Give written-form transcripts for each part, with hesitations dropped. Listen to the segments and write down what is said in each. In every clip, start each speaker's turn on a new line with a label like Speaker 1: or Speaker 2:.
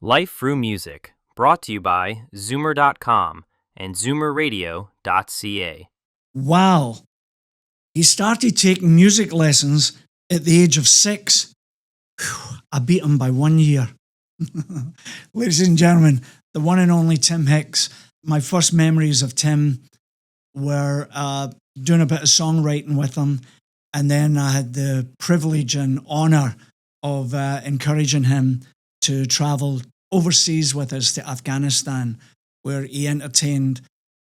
Speaker 1: Life Frew Music, brought to you by Zoomer.com and ZoomerRadio.ca.
Speaker 2: Wow. He started taking music lessons at the age of 6. Whew, I beat him by 1 year. Ladies and gentlemen, the one and only Tim Hicks. My first memories of Tim were doing a bit of songwriting with him, and then I had the privilege and honour of encouraging him to travel overseas with us to Afghanistan, where he entertained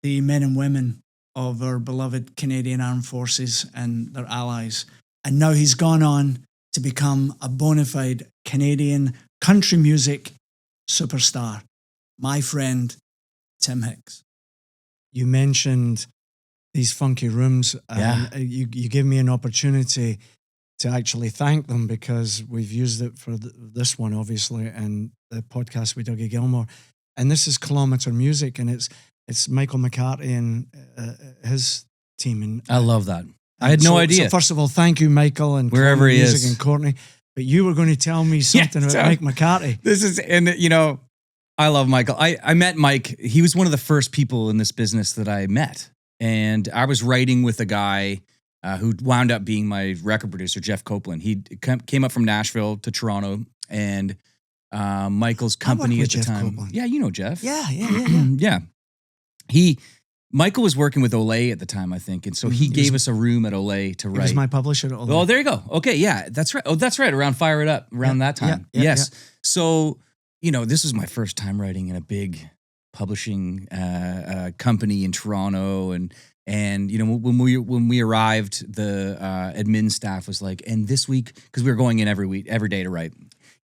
Speaker 2: the men and women of our beloved Canadian Armed Forces and their allies. And now he's gone on to become a bona fide Canadian country music superstar. My friend, Tim Hicks. You mentioned these funky rooms. You gave me an opportunity to actually thank them, because we've used it for this one, obviously, and the podcast with Dougie Gilmore. And this is Kilometre Music, and it's Michael McCarthy and his team. And
Speaker 3: I love that. I had no idea.
Speaker 2: So first of all, thank you, Michael, and
Speaker 3: wherever he
Speaker 2: Music
Speaker 3: is,
Speaker 2: and Courtney. But you were going to tell me something about Mike McCarthy.
Speaker 3: I love Michael. I met Mike. He was one of the first people in this business that I met. And I was writing with a guy who wound up being my record producer, Jeff Copeland. He came up from Nashville to Toronto, and Michael's company at the time.
Speaker 2: Copeland.
Speaker 3: Yeah, you know Jeff.
Speaker 2: Yeah.
Speaker 3: Michael was working with Olay at the time, I think. And so he gave us a room at Olay to write.
Speaker 2: He was my publisher at Olay.
Speaker 3: Oh, there you go. Okay, yeah, that's right. Oh, that's right. Around Fire It Up, around that time. Yes. Yeah. So, this was my first time writing in a big publishing company in Toronto. And when we arrived, the admin staff was like, and this week, because we were going in every day to write.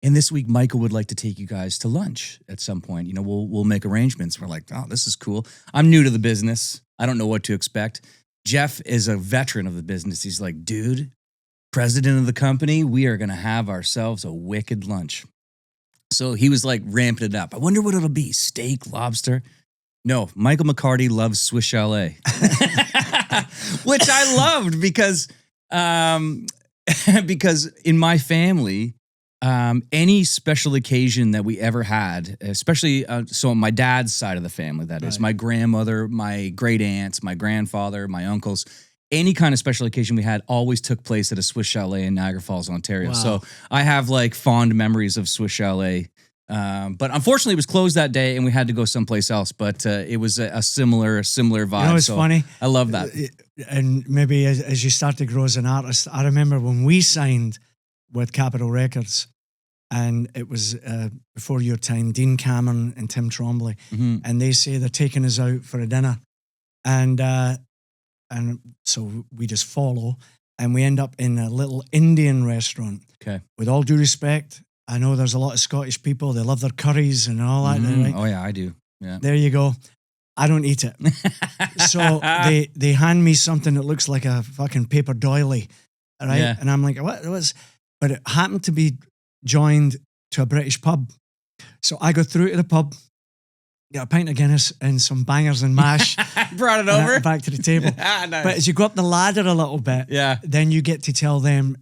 Speaker 3: And this week, Michael would like to take you guys to lunch at some point. We'll make arrangements. We're like, oh, this is cool. I'm new to the business. I don't know what to expect. Jeff is a veteran of the business. He's like, dude, president of the company, we are going to have ourselves a wicked lunch. So he was like ramping it up. I wonder what it'll be. Steak, lobster. No, Michael McCarthy loves Swiss Chalet, which I loved because in my family, any special occasion that we ever had, especially so on my dad's side of the family, that is, my grandmother, my great aunts, my grandfather, my uncles, any kind of special occasion we had always took place at a Swiss Chalet in Niagara Falls, Ontario. Wow. So I have like fond memories of Swiss Chalet. But unfortunately, it was closed that day, and we had to go someplace else. But it was a similar vibe.
Speaker 2: It's funny.
Speaker 3: I love that.
Speaker 2: And maybe as you start to grow as an artist, I remember when we signed with Capitol Records, and it was before your time, Dean Cameron and Tim Trombley, and they say they're taking us out for a dinner, and so we just follow, and we end up in a little Indian restaurant. Okay. With all due respect, I know there's a lot of Scottish people. They love their curries and all that. Right?
Speaker 3: Oh, yeah, I do. Yeah.
Speaker 2: There you go. I don't eat it. So they hand me something that looks like a fucking paper doily, right? Yeah. And I'm like, what? But it happened to be joined to a British pub. So I go through to the pub, get a pint of Guinness and some bangers and mash.
Speaker 3: Brought it over?
Speaker 2: Back to the table.
Speaker 3: Nice.
Speaker 2: But as you go up the ladder a little bit, then you get to tell them,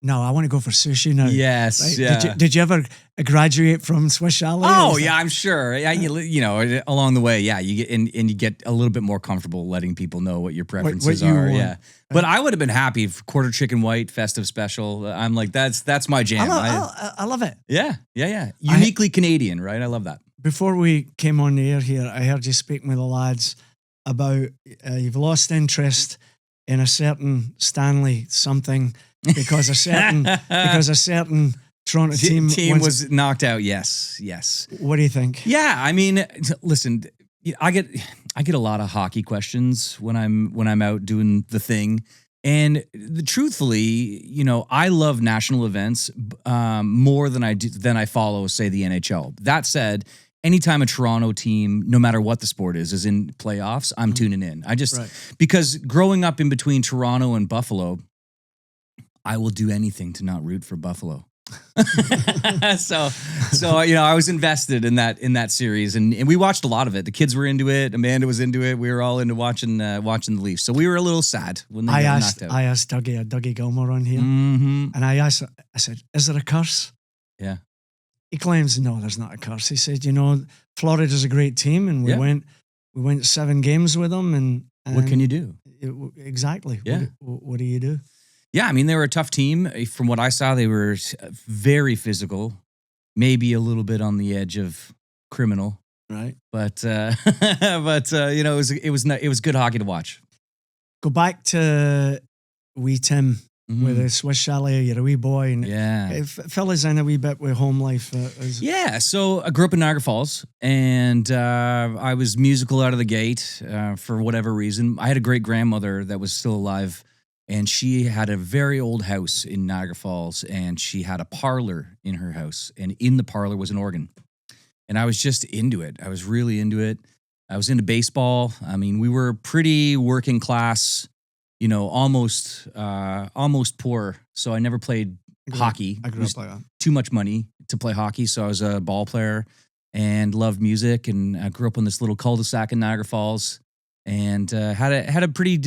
Speaker 2: no, I want to go for sushi now.
Speaker 3: Yes,
Speaker 2: right?
Speaker 3: yeah.
Speaker 2: Did you ever graduate from Swiss Chalet?
Speaker 3: Oh, yeah, I'm sure. Yeah, along the way, you get you get a little bit more comfortable letting people know what your preferences are. Yeah, but I would have been happy if quarter chicken white festive special. I'm like, that's my jam.
Speaker 2: I love it.
Speaker 3: Yeah. Uniquely Canadian, right? I love that.
Speaker 2: Before we came on the air here, I heard you speaking with the lads about you've lost interest in a certain Stanley something. Because a certain Toronto team
Speaker 3: was knocked out. Yes.
Speaker 2: What do you think?
Speaker 3: Yeah, I mean, listen, I get a lot of hockey questions when I'm out doing the thing, and truthfully, I love national events more than I follow, say, the NHL. That said, anytime a Toronto team, no matter what the sport is in playoffs, I'm tuning in. Because growing up in between Toronto and Buffalo, I will do anything to not root for Buffalo. so I was invested in that series, and we watched a lot of it. The kids were into it. Amanda was into it. We were all into watching the Leafs. So we were a little sad when they got knocked out.
Speaker 2: I asked Dougie Gilmore on here, and I said, "Is there a curse?"
Speaker 3: Yeah.
Speaker 2: He claims, no, there's not a curse. He said, Florida's a great team, and we went 7 games with them. And
Speaker 3: what can you do?
Speaker 2: Exactly.
Speaker 3: Yeah.
Speaker 2: What do you do?
Speaker 3: Yeah, I mean, they were a tough team. From what I saw, they were very physical, maybe a little bit on the edge of criminal.
Speaker 2: Right.
Speaker 3: But it was good hockey to watch.
Speaker 2: Go back to wee Tim
Speaker 3: Mm-hmm.
Speaker 2: with a Swiss chalet. You're a wee boy. And fill us in a wee bit with home life.
Speaker 3: So I grew up in Niagara Falls, and I was musical out of the gate for whatever reason. I had a great grandmother that was still alive, and she had a very old house in Niagara Falls, and she had a parlor in her house, and in the parlor was an organ. And I was just into it. I was really into it. I was into baseball. I mean, we were pretty working class, almost poor. So I never played hockey.
Speaker 2: I grew up like that.
Speaker 3: Too much money to play hockey. So I was a ball player and loved music. And I grew up in this little cul-de-sac in Niagara Falls, and had a pretty,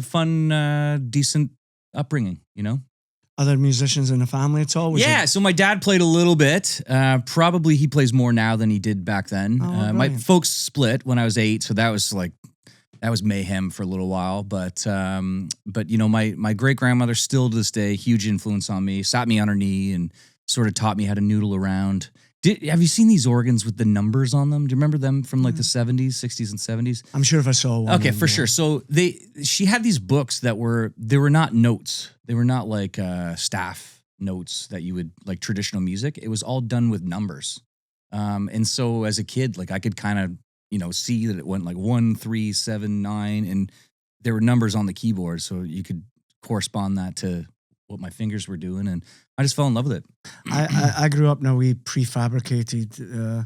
Speaker 3: fun, decent upbringing,
Speaker 2: Other musicians in the family at all?
Speaker 3: So my dad played a little bit. Probably he plays more now than he did back then. My folks split when I was 8, so that was mayhem for a little while. But my great grandmother still to this day, huge influence on me. Sat me on her knee and sort of taught me how to noodle around. Have you seen these organs with the numbers on them? Do you remember them from like the 70s, 60s, and 70s?
Speaker 2: I'm sure if I saw one.
Speaker 3: Okay, for sure. So she had these books they were not notes. They were not like staff notes that you would like traditional music. It was all done with numbers. And so as a kid, like I could kind of, see that it went like 1, 3, 7, 9, and there were numbers on the keyboard. So you could correspond that to what my fingers were doing, and I just fell in love with it.
Speaker 2: I grew up in a wee prefabricated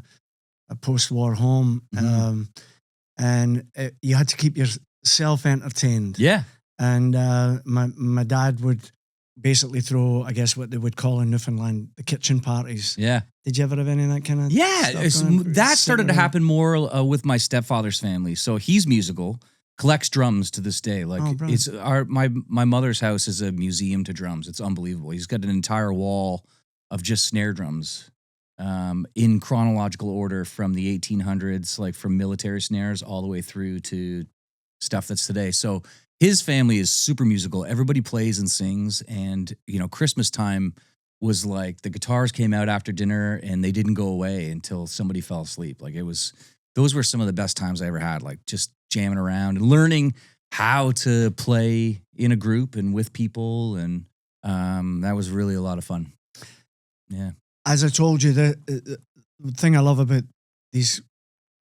Speaker 2: a post-war home, and you had to keep yourself entertained.
Speaker 3: Yeah.
Speaker 2: And my dad would basically throw, I guess, what they would call in Newfoundland, the kitchen parties.
Speaker 3: Yeah.
Speaker 2: Did you ever have any of that kind of
Speaker 3: stuff? That started to happen more with my stepfather's family. So he's musical, collects drums to this day. Like it's my mother's house is a museum to drums. It's unbelievable. He's got an entire wall of just snare drums in chronological order from the 1800s, like from military snares all the way through to stuff that's today. So his family is super musical. Everybody plays and sings. And, Christmas time was like the guitars came out after dinner and they didn't go away until somebody fell asleep. Like those were some of the best times I ever had, like just jamming around and learning how to play in a group and with people. And that was really a lot of fun. Yeah.
Speaker 2: As I told you, the thing I love about these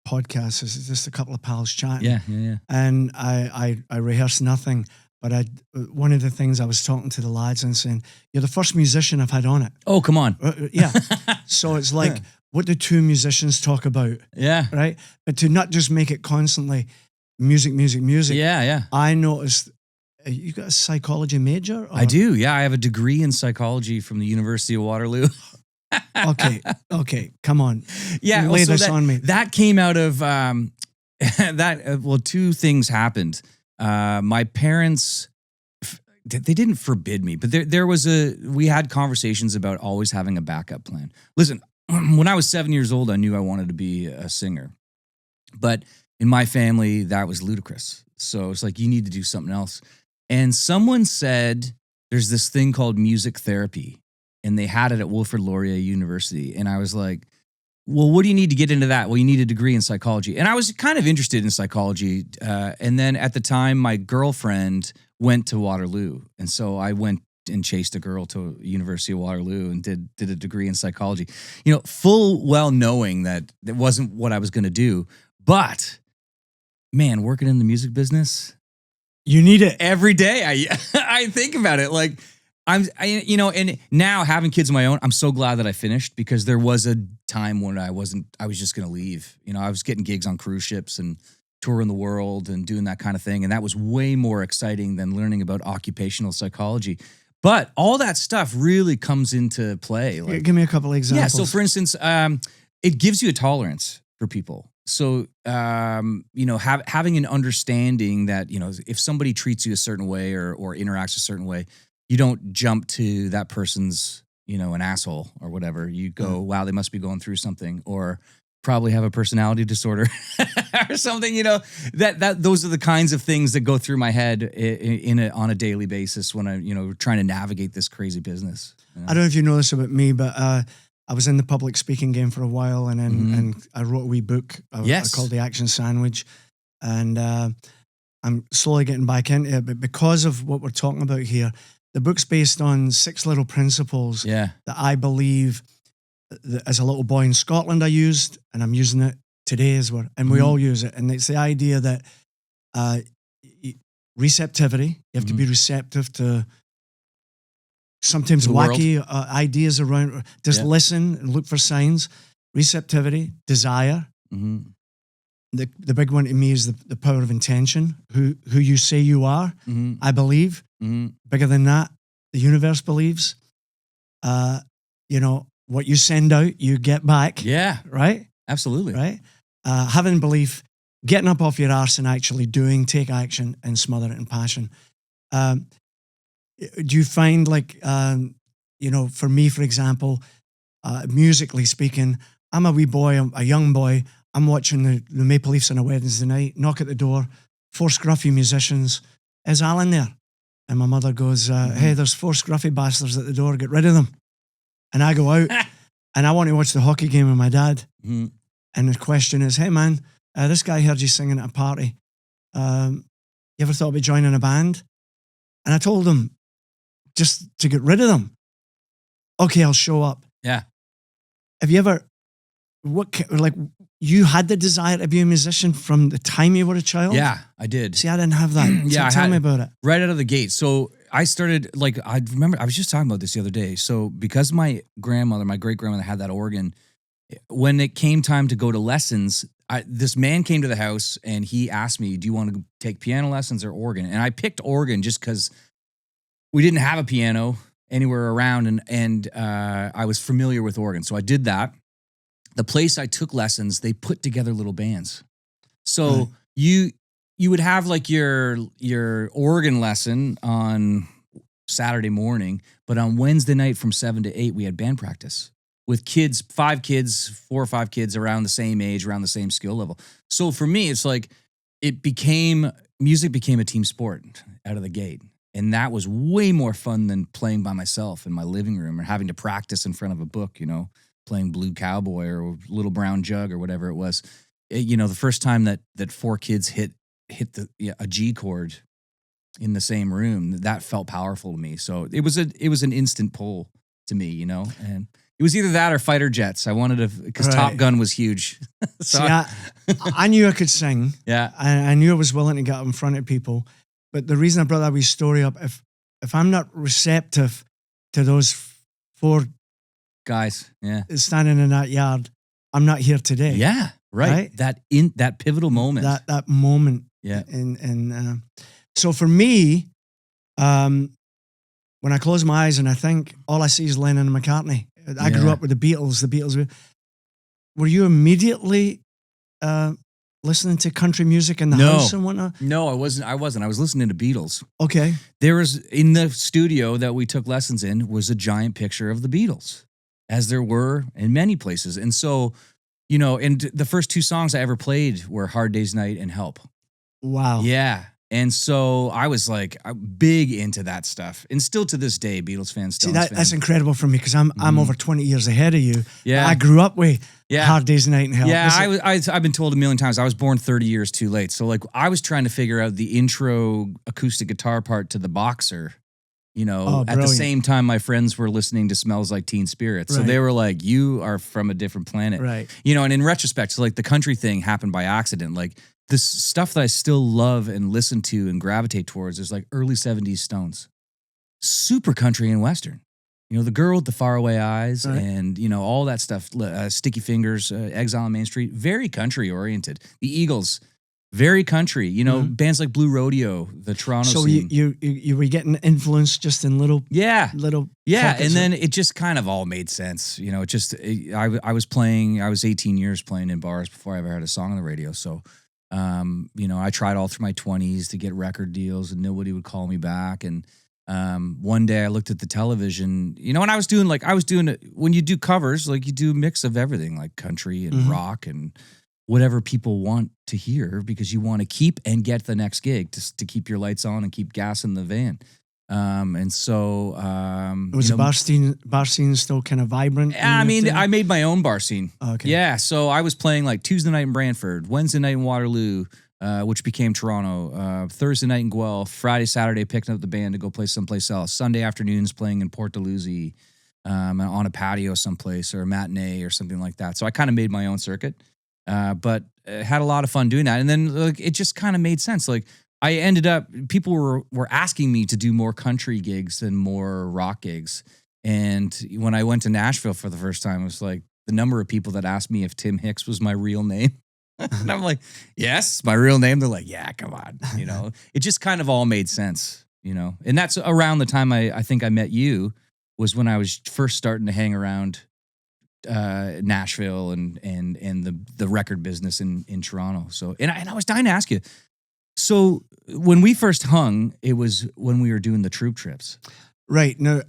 Speaker 2: podcasts is it's just a couple of pals chatting.
Speaker 3: Yeah.
Speaker 2: And I rehearse nothing, but one of the things I was talking to the lads and saying, you're the first musician I've had on it.
Speaker 3: Oh, come on.
Speaker 2: Yeah. So it's like, what do 2 musicians talk about?
Speaker 3: Yeah.
Speaker 2: Right? But to not just make it constantly music.
Speaker 3: Yeah.
Speaker 2: I noticed, you got a psychology major?
Speaker 3: I do. Yeah. I have a degree in psychology from the University of Waterloo.
Speaker 2: Okay. Come on.
Speaker 3: Yeah.
Speaker 2: Lay this on me.
Speaker 3: That came out of two things happened. My parents, they didn't forbid me, but we had conversations about always having a backup plan. Listen, when I was 7 years old, I knew I wanted to be a singer, but in my family, that was ludicrous. So it's like, you need to do something else. And someone said, there's this thing called music therapy, and they had it at Wilfrid Laurier University. And I was like, well, what do you need to get into that? Well, you need a degree in psychology. And I was kind of interested in psychology. And then at the time, my girlfriend went to Waterloo. And so I went and chased a girl to University of Waterloo and did a degree in psychology, full well knowing that it wasn't what I was going to do. But man, working in the music business,
Speaker 2: you need it
Speaker 3: every day. I think about it like, and now having kids of my own, I'm so glad that I finished, because there was a time when I was just going to leave. I was getting gigs on cruise ships and touring the world and doing that kind of thing. And that was way more exciting than learning about occupational psychology. But all that stuff really comes into play. Like,
Speaker 2: give me a couple of examples.
Speaker 3: Yeah. So for instance, it gives you a tolerance for people. So, having an understanding that, if somebody treats you a certain way or interacts a certain way, you don't jump to that person's an asshole or whatever. You go, wow, they must be going through something, or probably have a personality disorder or something. That those are the kinds of things that go through my head on a daily basis when I trying to navigate this crazy business.
Speaker 2: I don't know if you know this about me, but I was in the public speaking game for a while, and then and I wrote a wee book called The Action Sandwich, and I'm slowly getting back into it. But because of what we're talking about here, the book's based on 6 little principles that I believe that as a little boy in Scotland I used, and I'm using it today as well, and we all use it. And it's the idea that receptivity, you have to be receptive to sometimes wacky ideas around, just listen and look for signs. Receptivity, desire. The big one to me is the power of intention, who you say you are, I believe. Bigger than that, the universe believes. What you send out, you get back.
Speaker 3: Yeah.
Speaker 2: Right?
Speaker 3: Absolutely.
Speaker 2: Right? Having belief, getting up off your arse and actually doing, take action and smother it in passion. Do you find for me, for example, musically speaking, I'm a wee boy, I'm a young boy, I'm watching the Maple Leafs on a Wednesday night, knock at the door, 4 scruffy musicians. Is Alan there? And my mother goes, hey, there's 4 scruffy bastards at the door, get rid of them. And I go out and I want to watch the hockey game with my dad. And the question is, hey man, this guy heard you singing at a party. You ever thought about joining a band? And I told him, just to get rid of them. Okay, I'll show up.
Speaker 3: Yeah.
Speaker 2: Have you ever, you had the desire to be a musician from the time you were a child?
Speaker 3: Yeah, I did.
Speaker 2: See, I didn't have that.
Speaker 3: Yeah,
Speaker 2: so tell me about it.
Speaker 3: Right out of the gate. So I started, I remember, I was just talking about this the other day. So because my great-grandmother had that organ, when it came time to go to lessons, this man came to the house and he asked me, do you want to take piano lessons or organ? And I picked organ just because we didn't have a piano anywhere around, and I was familiar with organ. So I did that. The place I took lessons, they put together little bands. So you would have your organ lesson on Saturday morning, but on Wednesday night from 7 to 8, we had band practice with kids, 4 or 5 kids around the same age, around the same skill level. So for me, it's music became a team sport out of the gate. And that was way more fun than playing by myself in my living room or having to practice in front of a book, playing Blue Cowboy or Little Brown Jug or whatever it was. The first time that 4 kids hit a G chord in the same room, that felt powerful to me. So it was an instant pull to me, and it was either that or fighter jets. I wanted to, because Top Gun was huge. So
Speaker 2: see, I knew I could sing.
Speaker 3: Yeah.
Speaker 2: I knew I was willing to get up in front of people. But the reason I brought that wee story up, if I'm not receptive to those 4
Speaker 3: guys,
Speaker 2: standing in that yard, I'm not here today.
Speaker 3: Yeah, right. That pivotal moment.
Speaker 2: That moment.
Speaker 3: Yeah.
Speaker 2: And so for me, when I close my eyes and I think, all I see is Lennon and McCartney. I grew up with the Beatles. The Beatles. Were you immediately listening to country music in the house and whatnot?
Speaker 3: No, I wasn't. I was listening to Beatles.
Speaker 2: Okay.
Speaker 3: There was, in the studio that we took lessons in, was a giant picture of the Beatles, as there were in many places. And so, and the first 2 songs I ever played were Hard Day's Night and Help.
Speaker 2: Wow.
Speaker 3: Yeah. And so I was big into that stuff. And still to this day, Beatles fan, Stones fan.
Speaker 2: That's incredible for me because I'm over 20 years ahead of you.
Speaker 3: Yeah.
Speaker 2: I grew up with Hard Day's Night and Help.
Speaker 3: Yeah, I've been told a million times I was born 30 years too late. So I was trying to figure out the intro acoustic guitar part to The Boxer, at the same time my friends were listening to Smells Like Teen Spirit. So they were like, you are from a different planet.
Speaker 2: Right.
Speaker 3: And in retrospect, so the country thing happened by accident. This stuff that I still love and listen to and gravitate towards is early 70s Stones. Super country and Western. The Girl with the Faraway Eyes and, all that stuff. Sticky Fingers, Exile on Main Street, very country oriented. The Eagles, very country. Bands like Blue Rodeo, the Toronto scene.
Speaker 2: So you were getting influence just in little
Speaker 3: and then it just kind of all made sense. I was 18 years playing in bars before I ever had a song on the radio. So I tried all through my 20s to get record deals and nobody would call me back. And One day I looked at the television, and I was doing when you do covers, like you do a mix of everything, like country and rock and whatever people want to hear, because you want to keep and get the next gig to keep your lights on and keep gas in the van. And so,
Speaker 2: was the bar scene still kind of vibrant?
Speaker 3: I mean, I made my own bar scene.
Speaker 2: Okay.
Speaker 3: Yeah. So I was playing like Tuesday night in Brantford, Wednesday night in Waterloo, which became Toronto, Thursday night in Guelph, Friday, Saturday, picking up the band to go play someplace else. Sunday afternoons playing in Port Dalhousie, on a patio someplace, or a matinee or something like that. So I kind of made my own circuit, but had a lot of fun doing that. And then it just kind of made sense. Like, I ended up, people were asking me to do more country gigs than more rock gigs. And when I went to Nashville for the first time, it was like the number of people that asked me if Tim Hicks was my real name. And I'm like, yes, my real name. They're like, yeah, come on. It just kind of all made sense, And that's around the time I think I met you, was when I was first starting to hang around Nashville and the record business in Toronto. So, and I was dying to ask you, so when we first hung, it was when we were doing the troop trips.
Speaker 2: Right. Now,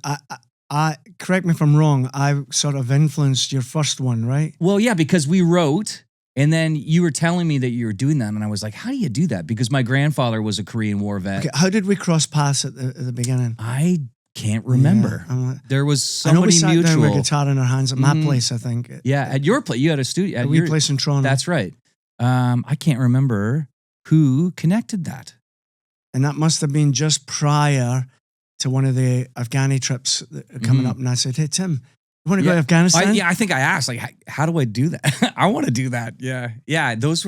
Speaker 2: I correct me if I'm wrong, I sort of influenced your first one, right?
Speaker 3: Well, yeah, because we wrote, and then you were telling me that you were doing that, and I was like, how do you do that? Because my grandfather was a Korean War vet.
Speaker 2: Okay, how did we cross paths at the beginning?
Speaker 3: I can't remember.
Speaker 2: Yeah,
Speaker 3: there was somebody
Speaker 2: I know we sat
Speaker 3: mutual.
Speaker 2: down with a guitar in our hands at my place, I think.
Speaker 3: Yeah, at your place. You had a studio.
Speaker 2: At your place in Toronto.
Speaker 3: That's right. I can't remember who connected that.
Speaker 2: And that must have been just prior to one of the Afghani trips that are coming up. And I said, hey, Tim, you want to go to Afghanistan?
Speaker 3: I think I asked, like, how do I do that? I want to do that. Yeah. Yeah, those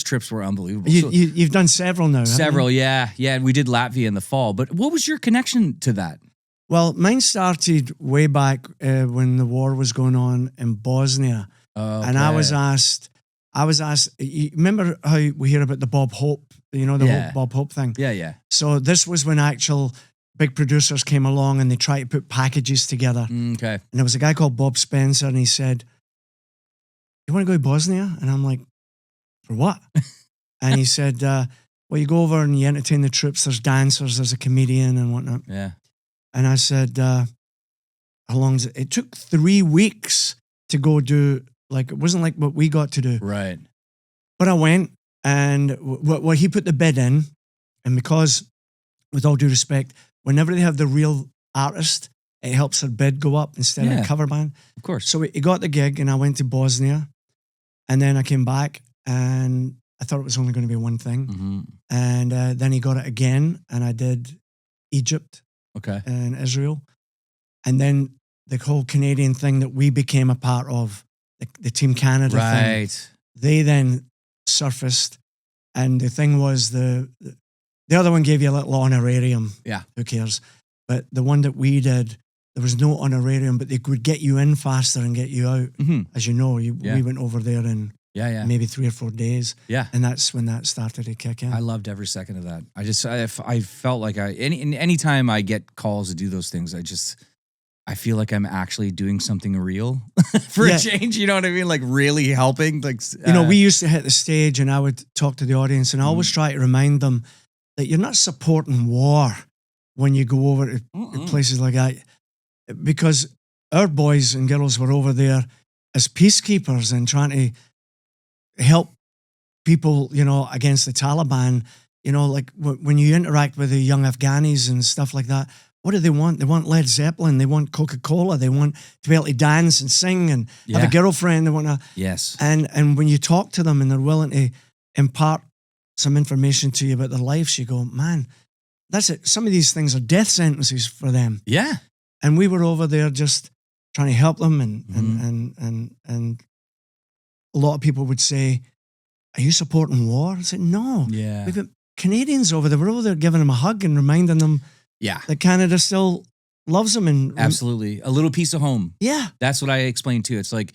Speaker 3: trips were unbelievable.
Speaker 2: You've done several now,
Speaker 3: Several, yeah. Yeah, we did Latvia in the fall. But what was your connection to that?
Speaker 2: Well, mine started way back when the war was going on in Bosnia.
Speaker 3: Okay.
Speaker 2: And I was asked, you remember how we hear about the Bob Hope, whole Bob Hope thing?
Speaker 3: Yeah, yeah.
Speaker 2: So this was when actual big producers came along and they tried to put packages together.
Speaker 3: Okay.
Speaker 2: And there was a guy called Bob Spencer, and he said, you want to go to Bosnia? And I'm like, for what? And he said, well, you go over and you entertain the troops. There's dancers, there's a comedian and whatnot.
Speaker 3: Yeah.
Speaker 2: And I said, how long is it? It took 3 weeks to go do, like, it wasn't like what we got to do.
Speaker 3: Right.
Speaker 2: But I went, and he put the bid in, and because, with all due respect, whenever they have the real artist, it helps their bid go up instead of a cover band.
Speaker 3: Of course.
Speaker 2: So he got the gig, and I went to Bosnia, and then I came back, and I thought it was only going to be one thing.
Speaker 3: Mm-hmm.
Speaker 2: And then he got it again, and I did Egypt and Israel. And then the whole Canadian thing that we became a part of, the Team Canada thing, they then surfaced. And the thing was, the other one gave you a little honorarium.
Speaker 3: Yeah.
Speaker 2: Who cares? But the one that we did, there was no honorarium, but they could get you in faster and get you out.
Speaker 3: Mm-hmm.
Speaker 2: As you know, we went over there in maybe 3 or 4 days.
Speaker 3: Yeah.
Speaker 2: And that's when that started to kick in.
Speaker 3: I loved every second of that. I felt like anytime I get calls to do those things, I feel like I'm actually doing something real for a change. You know what I mean? Like really helping. Like,
Speaker 2: we used to hit the stage and I would talk to the audience, and I always try to remind them that you're not supporting war when you go over to places like that, because our boys and girls were over there as peacekeepers and trying to help people, against the Taliban. Like when you interact with the young Afghanis and stuff like that, what do they want? They want Led Zeppelin. They want Coca-Cola. They want to be able to dance and sing and have a girlfriend. They want to.
Speaker 3: Yes.
Speaker 2: And when you talk to them and they're willing to impart some information to you about their lives, you go, man, that's it. Some of these things are death sentences for them.
Speaker 3: Yeah.
Speaker 2: And we were over there just trying to help them. And a lot of people would say, are you supporting war? I said, no.
Speaker 3: Yeah.
Speaker 2: We've got Canadians over there. We're over there giving them a hug and reminding them that Canada still loves them. And
Speaker 3: absolutely. A little piece of home.
Speaker 2: Yeah.
Speaker 3: That's what I explained too. It's like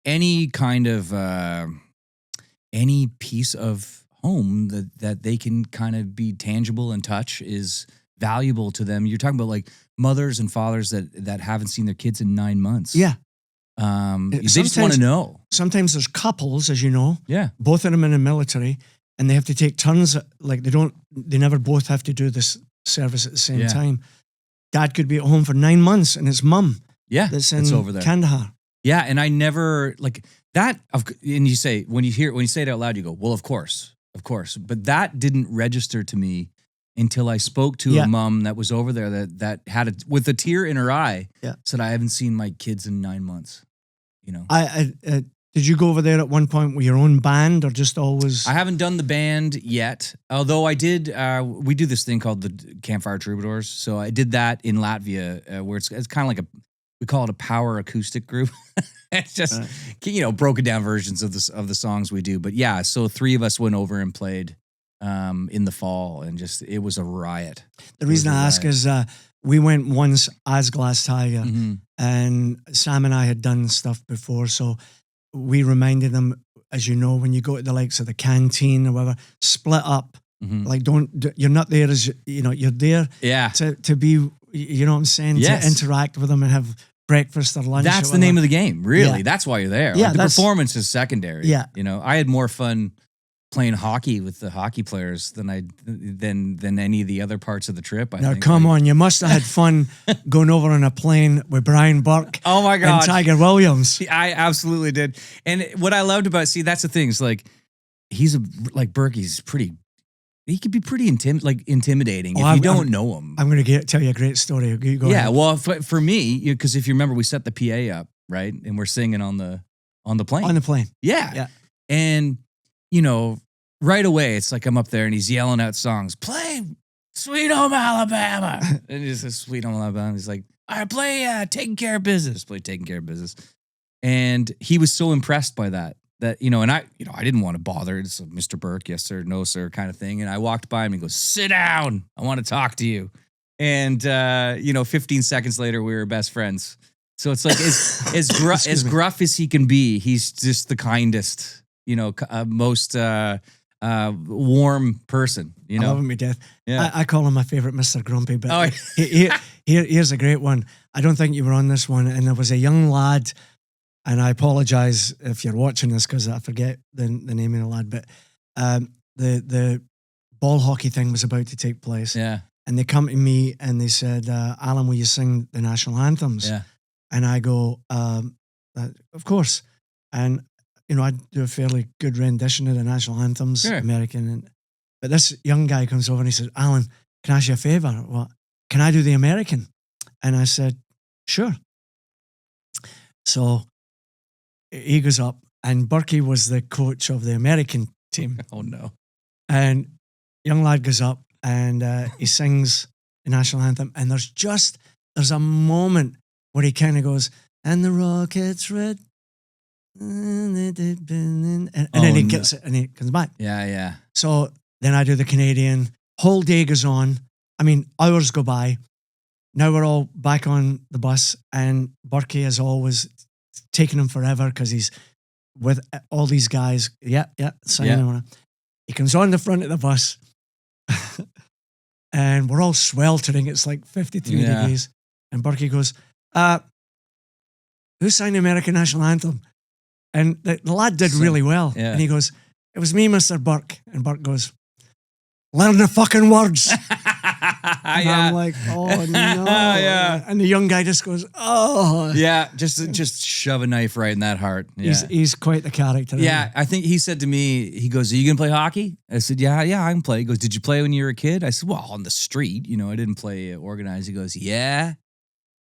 Speaker 3: any kind of, any piece of home that they can kind of be tangible and touch is valuable to them. You're talking about like mothers and fathers that haven't seen their kids in 9 months.
Speaker 2: Yeah.
Speaker 3: They just want to know.
Speaker 2: Sometimes there's couples, as you know.
Speaker 3: Yeah.
Speaker 2: Both of them in the military, and they have to take turns. Like they never both have to do this service at the same time. Dad could be at home for 9 months, and it's mum that's in
Speaker 3: over there.
Speaker 2: Kandahar.
Speaker 3: Yeah, and I never like that. And you say when you say it out loud, you go, "Well, of course." But that didn't register to me until I spoke to a mom that was over there that had with a tear in her eye. Said, "I haven't seen my kids in 9 months." You know,
Speaker 2: did you go over there at one point with your own band, or just always?
Speaker 3: I haven't done the band yet, although I did. We do this thing called the Campfire Troubadours. So I did that in Latvia, where it's kind of like we call it a power acoustic group. It's just broken down versions of the songs we do. But yeah, so 3 of us went over and played in the fall, and just it was a riot.
Speaker 2: The reason I ask is we went once as Glass Tiger, and Sam and I had done stuff before, so we reminded them, as you know, when you go to the likes of the canteen or whatever, split up. Like, you're not there as you're there to be, you know what I'm saying, to interact with them and have breakfast or lunch.
Speaker 3: That's the name of the game, really. That's why you're there.
Speaker 2: Yeah,
Speaker 3: the performance is secondary.
Speaker 2: Yeah,
Speaker 3: I had more fun playing hockey with the hockey players than any of the other parts of the trip. I think.
Speaker 2: Come on, you must have had fun going over on a plane with Brian Burke.
Speaker 3: Oh my God,
Speaker 2: and Tiger Williams.
Speaker 3: I absolutely did. And what I loved about that's the thing. Is like Burke's pretty. He could be pretty intimidating if you don't know him.
Speaker 2: I'm going to tell you a great story. Go ahead.
Speaker 3: Well, for me, because if you remember, we set the PA up, right, and we're singing on the plane.
Speaker 2: On the plane.
Speaker 3: Yeah. And right away, it's like I'm up there and he's yelling out songs. Play Sweet Home Alabama. And he says Sweet Home Alabama. He's like, all right, play Taking Care of Business. Play Taking Care of Business. And he was so impressed by that, and I didn't want to bother. It's a Mr. Burke, yes sir, no sir kind of thing. And I walked by him and he goes, sit down. I want to talk to you. And, 15 seconds later, we were best friends. So it's like as gruff as he can be, he's just the kindest, most warm person. I
Speaker 2: love him to death.
Speaker 3: Yeah.
Speaker 2: I call him my favorite Mr. Grumpy, but here's a great one. I don't think you were on this one. And there was a young lad, and I apologize if you're watching this because I forget the name of the lad, but the ball hockey thing was about to take place.
Speaker 3: Yeah.
Speaker 2: And they come to me and they said, Alan, will you sing the national anthems?
Speaker 3: Yeah.
Speaker 2: And I go, of course. And, I do a fairly good rendition of the national anthems,
Speaker 3: sure.
Speaker 2: American. But this young guy comes over and he says, Alan, can I ask you a favor? What? Can I do the American? And I said, sure. So he goes up, and Berkey was the coach of the American team.
Speaker 3: Oh, no.
Speaker 2: And young lad goes up and he sings the national anthem. And there's a moment where he kind of goes, and the Rockets red. And then he gets it and he comes back.
Speaker 3: Yeah.
Speaker 2: So then I do the Canadian. Whole day goes on. I mean, hours go by. Now we're all back on the bus, and Berkey has always taken him forever because he's with all these guys. Signing him. He comes on the front of the bus and we're all sweltering. It's like 53 degrees. And Berkey goes, who signed the American national anthem? And the lad did really well.
Speaker 3: Yeah.
Speaker 2: And he goes, it was me, Mr. Burke. And Burke goes, learn the fucking words. And I'm like, oh no.
Speaker 3: Yeah.
Speaker 2: And the young guy just goes, oh.
Speaker 3: Yeah, just shove a knife right in that heart. Yeah.
Speaker 2: He's quite the character.
Speaker 3: Yeah, I think he said to me, he goes, are you going to play hockey? I said, yeah, I can play. He goes, did you play when you were a kid? I said, well, on the street. I didn't play organized. He goes, yeah.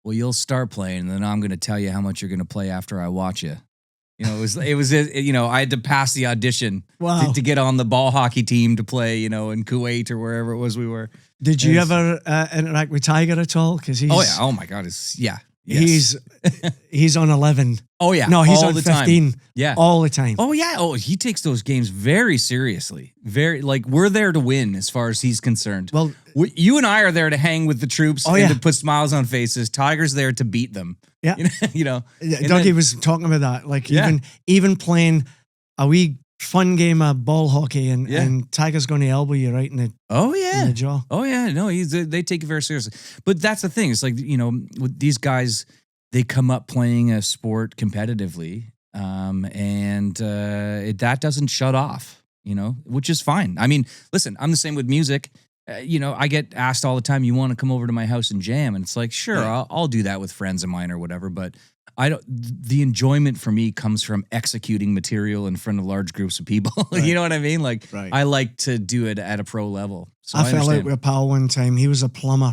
Speaker 3: Well, you'll start playing, and then I'm going to tell you how much you're going to play after I watch you. It was I had to pass the audition to get on the ball hockey team to play, in Kuwait or wherever it was we were.
Speaker 2: Did you ever interact with Tiger at all? Because he's
Speaker 3: oh my God,
Speaker 2: he's on 11.
Speaker 3: Oh yeah,
Speaker 2: no, he's
Speaker 3: all
Speaker 2: on
Speaker 3: the
Speaker 2: 15.
Speaker 3: Time. Yeah,
Speaker 2: all the time.
Speaker 3: Oh yeah, he takes those games very seriously. We're there to win as far as he's concerned. Well, you and I are there to hang with the troops and to put smiles on faces. Tiger's there to beat them.
Speaker 2: Yeah, Dougie was talking about that. Like even playing a wee fun game of ball hockey, and Tiger's going to elbow you right in the in the jaw.
Speaker 3: Oh yeah, no, they take it very seriously. But that's the thing. It's like with these guys, they come up playing a sport competitively, and that doesn't shut off. Which is fine. I mean, listen, I'm the same with music. I get asked all the time, you want to come over to my house and jam? And it's like, sure,
Speaker 2: Yeah.
Speaker 3: I'll do that with friends of mine or whatever. But I don't, the enjoyment for me comes from executing material in front of large groups of people.
Speaker 2: Right.
Speaker 3: You know what I mean? Like,
Speaker 2: Right.
Speaker 3: I like to do it at a pro level. So
Speaker 2: I fell out
Speaker 3: understand.
Speaker 2: with a pal one time. He was a plumber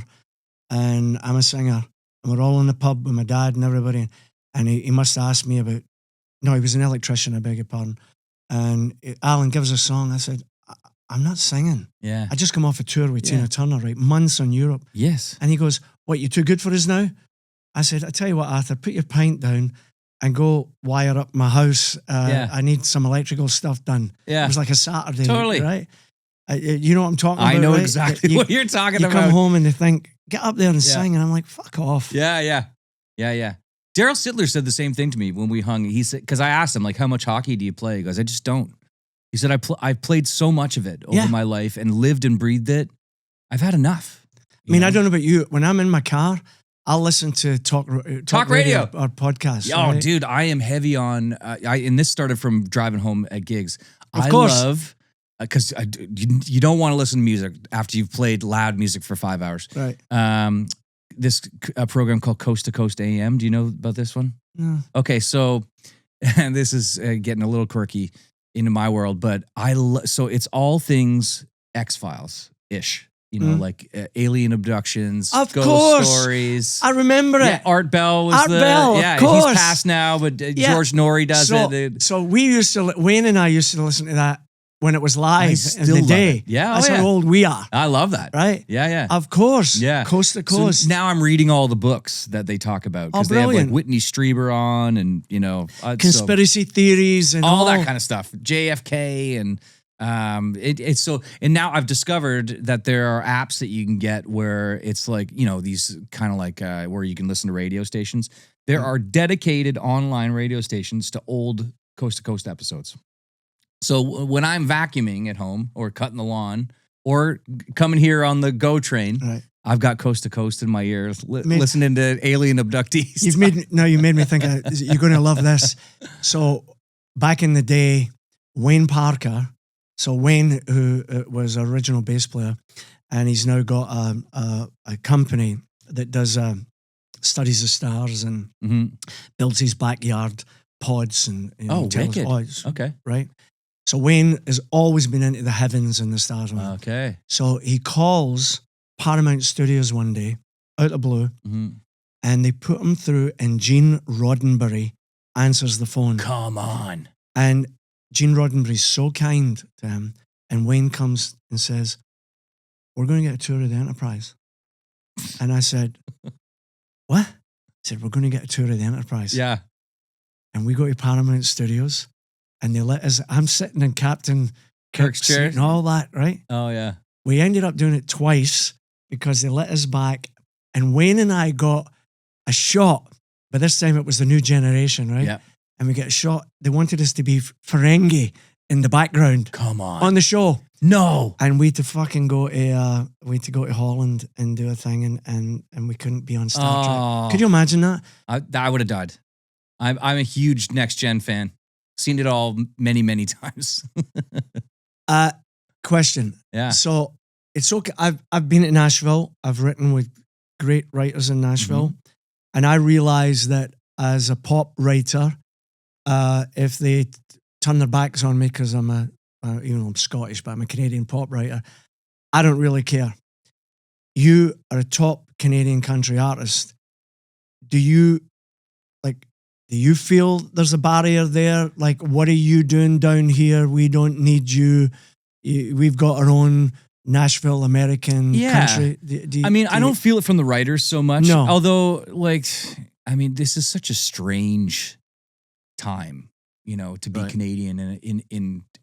Speaker 2: and I'm a singer. And we're all in the pub with my dad and everybody. And he must have asked me about, no, he was an electrician, I beg your pardon. And Alan, give us a song. I said, I'm not singing.
Speaker 3: Yeah.
Speaker 2: I just come off a tour with Tina Turner, right? Months on Europe.
Speaker 3: Yes.
Speaker 2: And he goes, what, you too good for us now? I said, I tell you what, Arthur, put your pint down and go wire up my house. I need some electrical stuff done.
Speaker 3: Yeah.
Speaker 2: It was like a Saturday.
Speaker 3: Totally.
Speaker 2: Right? You know what I'm talking about,
Speaker 3: I know
Speaker 2: right?
Speaker 3: exactly what you're talking
Speaker 2: you
Speaker 3: about.
Speaker 2: You come home and they think, get up there and sing. And I'm like, fuck off.
Speaker 3: Yeah. Daryl Sittler said the same thing to me when we hung. He said, because I asked him, like, how much hockey do you play? He goes, I just don't. He said, I've played so much of it over my life and lived and breathed it. I've had enough.
Speaker 2: I mean, I don't know about you. When I'm in my car, I'll listen to talk radio or podcasts.
Speaker 3: Oh,
Speaker 2: right?
Speaker 3: dude, I am heavy on, and this started from driving home at gigs.
Speaker 2: Of course.
Speaker 3: I love, because you don't want to listen to music after you've played loud music for 5 hours.
Speaker 2: Right.
Speaker 3: This program called Coast to Coast AM. Do you know about this one?
Speaker 2: No.
Speaker 3: Okay, so, and this is getting a little quirky into my world, but so it's all things X-Files-ish. Like alien abductions,
Speaker 2: of
Speaker 3: ghost
Speaker 2: course.
Speaker 3: stories.
Speaker 2: I remember it.
Speaker 3: Art Bell was
Speaker 2: Art Bell, of course.
Speaker 3: He's passed now, but George Norrie does it.
Speaker 2: So Wayne and I used to listen to that when it was live in the day.
Speaker 3: It. Yeah,
Speaker 2: that's how old we are.
Speaker 3: I love that.
Speaker 2: Right?
Speaker 3: Yeah.
Speaker 2: Of course.
Speaker 3: Yeah.
Speaker 2: Coast to coast.
Speaker 3: So now I'm reading all the books that they talk about because they have like Whitney Strieber on and
Speaker 2: conspiracy theories and
Speaker 3: all that kind of stuff. JFK and it's so, and now I've discovered that there are apps that you can get where it's like, these kind of like where you can listen to radio stations. There are dedicated online radio stations to old Coast to Coast episodes. So when I'm vacuuming at home or cutting the lawn or coming here on the GO train,
Speaker 2: right.
Speaker 3: I've got Coast to Coast in my ears, listening to alien abductees.
Speaker 2: You made me think you're going to love this. So back in the day, Wayne Parker. So Wayne, who was an original bass player, and he's now got a company that does studies of stars and builds his backyard pods and
Speaker 3: wicked. Okay,
Speaker 2: right. So Wayne has always been into the heavens and the stars.
Speaker 3: Okay.
Speaker 2: So he calls Paramount Studios one day out of the blue, and they put him through, and Gene Roddenberry answers the phone.
Speaker 3: Come on.
Speaker 2: And Gene Roddenberry's so kind to him, and Wayne comes and says, we're going to get a tour of the Enterprise. And I said, what? He said, we're going to get a tour of the Enterprise.
Speaker 3: Yeah.
Speaker 2: And we go to Paramount Studios, and they let us, I'm sitting in Captain
Speaker 3: Kirk's chair
Speaker 2: and all that, right?
Speaker 3: Oh, yeah.
Speaker 2: We ended up doing it twice because they let us back, and Wayne and I got a shot, but this time it was the new generation, right?
Speaker 3: Yeah.
Speaker 2: And we get a shot. They wanted us to be Ferengi in the background.
Speaker 3: Come
Speaker 2: on the show.
Speaker 3: No.
Speaker 2: And we had to fucking go to Holland and do a thing, and we couldn't be on Star Trek. Could you imagine that?
Speaker 3: I would have died. I'm a huge Next Gen fan. Seen it all many, many times.
Speaker 2: Question.
Speaker 3: Yeah.
Speaker 2: So it's okay. I've been at Nashville. I've written with great writers in Nashville, and I realize that as a pop writer, if they turn their backs on me because I'm I'm Scottish, but I'm a Canadian pop writer, I don't really care. You are a top Canadian country artist. Do you feel there's a barrier there? Like, what are you doing down here? We don't need you. We've got our own Nashville American country.
Speaker 3: I don't feel it from the writers so much.
Speaker 2: No.
Speaker 3: Although, this is such a strange time, to be Canadian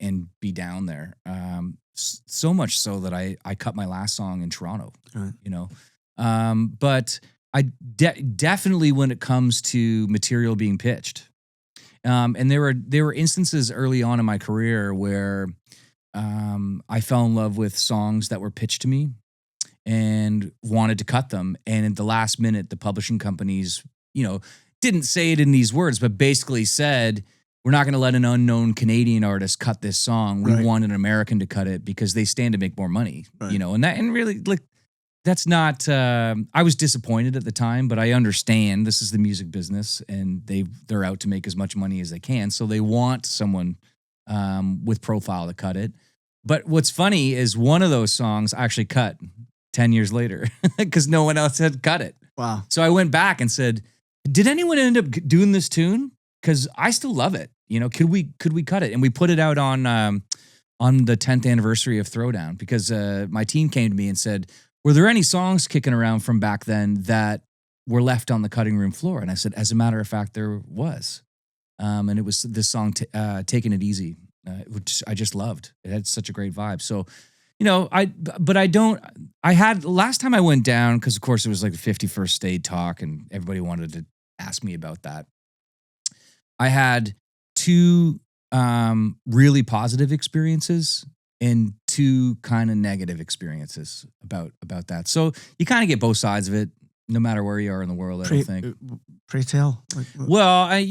Speaker 3: and be down there. So much so that I cut my last song in Toronto,
Speaker 2: right.
Speaker 3: But I definitely when it comes to material being pitched, and there were instances early on in my career where I fell in love with songs that were pitched to me and wanted to cut them, and at the last minute, the publishing companies, didn't say it in these words, but basically said, we're not going to let an unknown Canadian artist cut this song. We want an American to cut it because they stand to make more money, you know, and really, like, that's not, I was disappointed at the time, but I understand this is the music business and they're out to make as much money as they can. So they want someone with profile to cut it. But what's funny is one of those songs actually cut 10 years later because no one else had cut it.
Speaker 2: Wow.
Speaker 3: So I went back and said, did anyone end up doing this tune? Because I still love it. You know, could we cut it? And we put it out on the 10th anniversary of Throwdown because my team came to me and said, were there any songs kicking around from back then that were left on the cutting room floor? And I said, as a matter of fact, there was. And it was this song, Taking It Easy, which I just loved. It had such a great vibe. So, you know, last time I went down, because of course it was like the 51st State talk and everybody wanted to ask me about that. I had 2 really positive experiences and 2 kind of negative experiences about that. So you kind of get both sides of it, no matter where you are in the world. I don't think.
Speaker 2: Pray tell.
Speaker 3: Well, I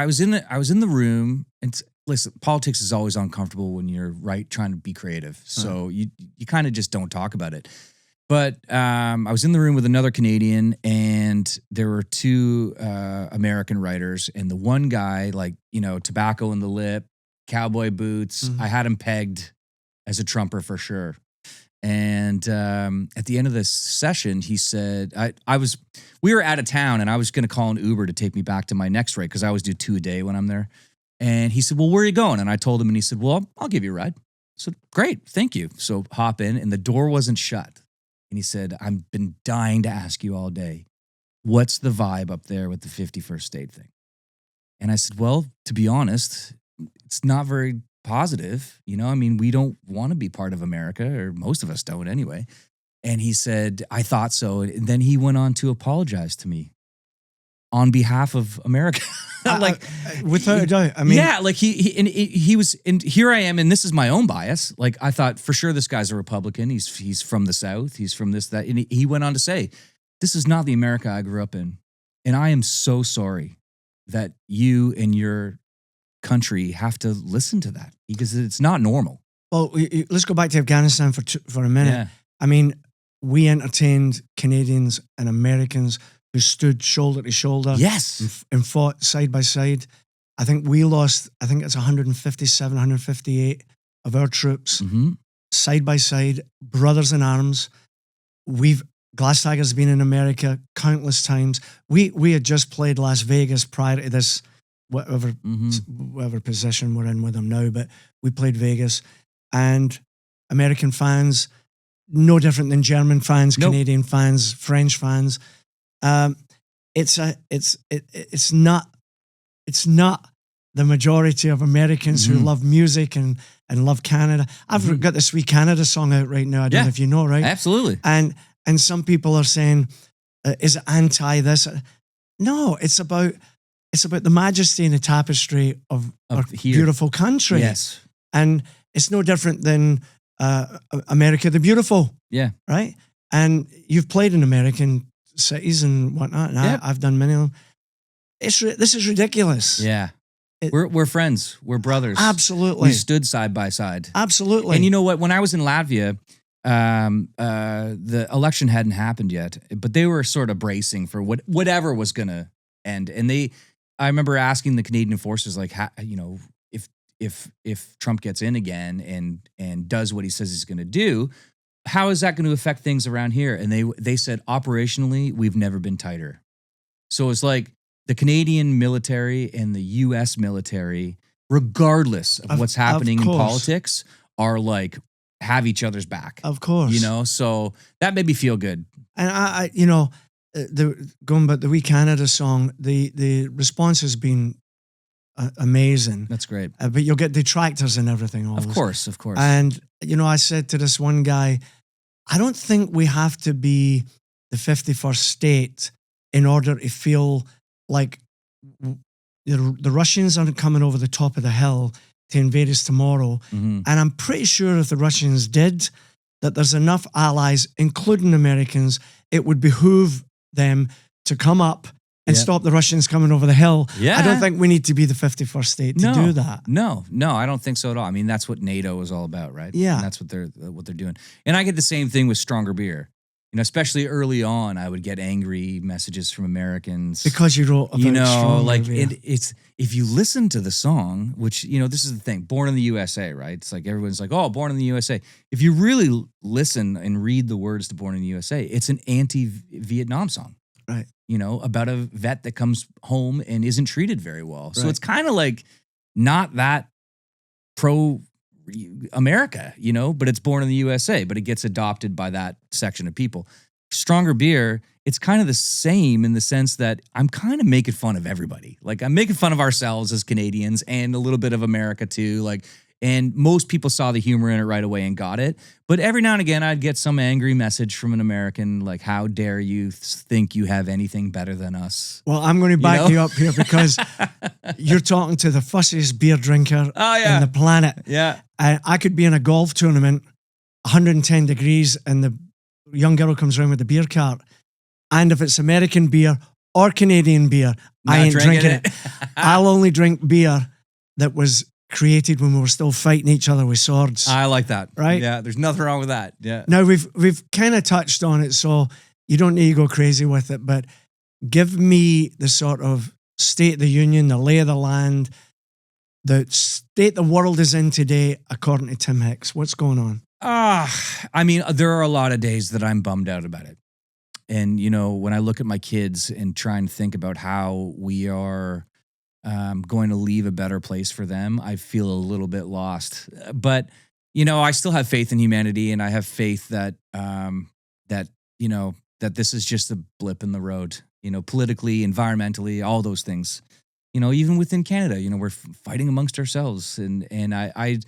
Speaker 3: was in the room, and listen, politics is always uncomfortable when you're trying to be creative. So you kind of just don't talk about it. But I was in the room with another Canadian, and there were 2 American writers, and the one guy, like, you know, tobacco in the lip, cowboy boots. I had him pegged as a trumper for sure. And at the end of this session, he said, we were out of town, and I was going to call an Uber to take me back to my next rate because I always do 2 a day when I'm there. And he said, well, where are you going? And I told him, and he said, well, I'll give you a ride. I said, great, thank you. So hop in, and the door wasn't shut. And he said, I've been dying to ask you all day, what's the vibe up there with the 51st State thing? And I said, well, to be honest, it's not very positive. You know, I mean, we don't want to be part of America, or most of us don't anyway. And he said, I thought so. And then he went on to apologize to me on behalf of America.
Speaker 2: Without a doubt. I mean,
Speaker 3: yeah, like he was, and here I am, and this is my own bias. Like, I thought for sure this guy's a Republican. He's from the South. He's from this, that. And he went on to say, this is not the America I grew up in. And I am so sorry that you and your country have to listen to that because it's not normal.
Speaker 2: Well, let's go back to Afghanistan for a minute.
Speaker 3: Yeah.
Speaker 2: I mean, we entertained Canadians and Americans who stood shoulder to shoulder.
Speaker 3: Yes.
Speaker 2: And fought side by side. I think we lost, it's 157, 158 of our troops side by side, brothers in arms. Glass Tiger's been in America countless times. We had just played Las Vegas prior to this, whatever position we're in with them now, but we played Vegas, and American fans, no different than German fans, Canadian fans, French fans. It's not the majority of Americans who love music and love Canada. I've got the Sweet Canada song out right now. I don't know if you know, right?
Speaker 3: Absolutely.
Speaker 2: And some people are saying, is it anti this? No, it's about the majesty and the tapestry of our beautiful country.
Speaker 3: Yes.
Speaker 2: And it's no different than America the Beautiful.
Speaker 3: Yeah.
Speaker 2: Right? And you've played in American cities and whatnot, and I've done many of them. This is ridiculous.
Speaker 3: Yeah. We're friends. We're brothers.
Speaker 2: Absolutely.
Speaker 3: We stood side by side.
Speaker 2: Absolutely.
Speaker 3: And you know what? When I was in Latvia, the election hadn't happened yet, but they were sort of bracing for whatever was going to end. And I remember asking the Canadian forces, like, you know, if Trump gets in again and does what he says he's going to do, how is that going to affect things around here? And they said, operationally, we've never been tighter. So it's like the Canadian military and the U.S. military, regardless of what's happening in politics, are like, have each other's back.
Speaker 2: Of course.
Speaker 3: You know, so that made me feel good.
Speaker 2: And I you know, going back to the Wee Canada song, the response has been amazing.
Speaker 3: That's great.
Speaker 2: But you'll get detractors and everything always.
Speaker 3: Of course.
Speaker 2: And, you know, I said to this one guy, I don't think we have to be the 51st state in order to feel like the Russians aren't coming over the top of the hill to invade us tomorrow. And I'm pretty sure if the Russians did, that there's enough allies, including Americans, it would behoove them to come up and stop the Russians coming over the hill.
Speaker 3: Yeah.
Speaker 2: I don't think we need to be the 51st state to do that.
Speaker 3: No, I don't think so at all. I mean, that's what NATO is all about, right?
Speaker 2: Yeah.
Speaker 3: And that's what they're doing. And I get the same thing with Stronger Beer. You know, especially early on, I would get angry messages from Americans
Speaker 2: because you wrote about Stronger
Speaker 3: like
Speaker 2: Beer.
Speaker 3: it's if you listen to the song, which this is the thing, Born in the USA, right? It's like everyone's like, oh, Born in the USA. If you really listen and read the words to Born in the USA, it's an anti-Vietnam song,
Speaker 2: right?
Speaker 3: About a vet that comes home and isn't treated very well. So
Speaker 2: Right.
Speaker 3: it's kind of like not that pro America, but it's Born in the USA, but it gets adopted by that section of people. Stronger Beer, it's kind of the same in the sense that I'm kind of making fun of everybody. Like I'm making fun of ourselves as Canadians and a little bit of America too. Like, and most people saw the humor in it right away and got it. But every now and again, I'd get some angry message from an American, like, how dare you think you have anything better than us?
Speaker 2: Well, I'm going to back you up here because you're talking to the fussiest beer drinker on the planet.
Speaker 3: Yeah.
Speaker 2: I could be in a golf tournament, 110 degrees, and the young girl comes around with the beer cart. And if it's American beer or Canadian beer, I ain't drinking it. I'll only drink beer that was created when we were still fighting each other with swords.
Speaker 3: I like that.
Speaker 2: Right?
Speaker 3: Yeah, there's nothing wrong with that. Yeah.
Speaker 2: Now, we've kind of touched on it, so you don't need to go crazy with it, but give me the sort of state of the union, the lay of the land, the state the world is in today, according to Tim Hicks. What's going on?
Speaker 3: I mean, there are a lot of days that I'm bummed out about it. And, when I look at my kids and try and think about how we are going to leave a better place for them, I feel a little bit lost. But, I still have faith in humanity, and I have faith that, that this is just a blip in the road, politically, environmentally, all those things. Even within Canada, we're fighting amongst ourselves. And I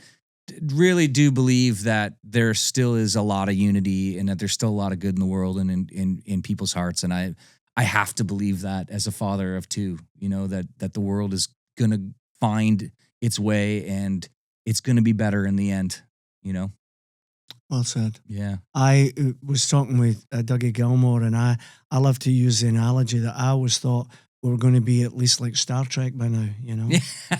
Speaker 3: really do believe that there still is a lot of unity and that there's still a lot of good in the world and in people's hearts. And I have to believe that as a father of two, that the world is going to find its way and it's going to be better in the end,
Speaker 2: Well said.
Speaker 3: Yeah.
Speaker 2: I was talking with Dougie Gilmore, and I love to use the analogy that I always thought we were going to be at least like Star Trek by now,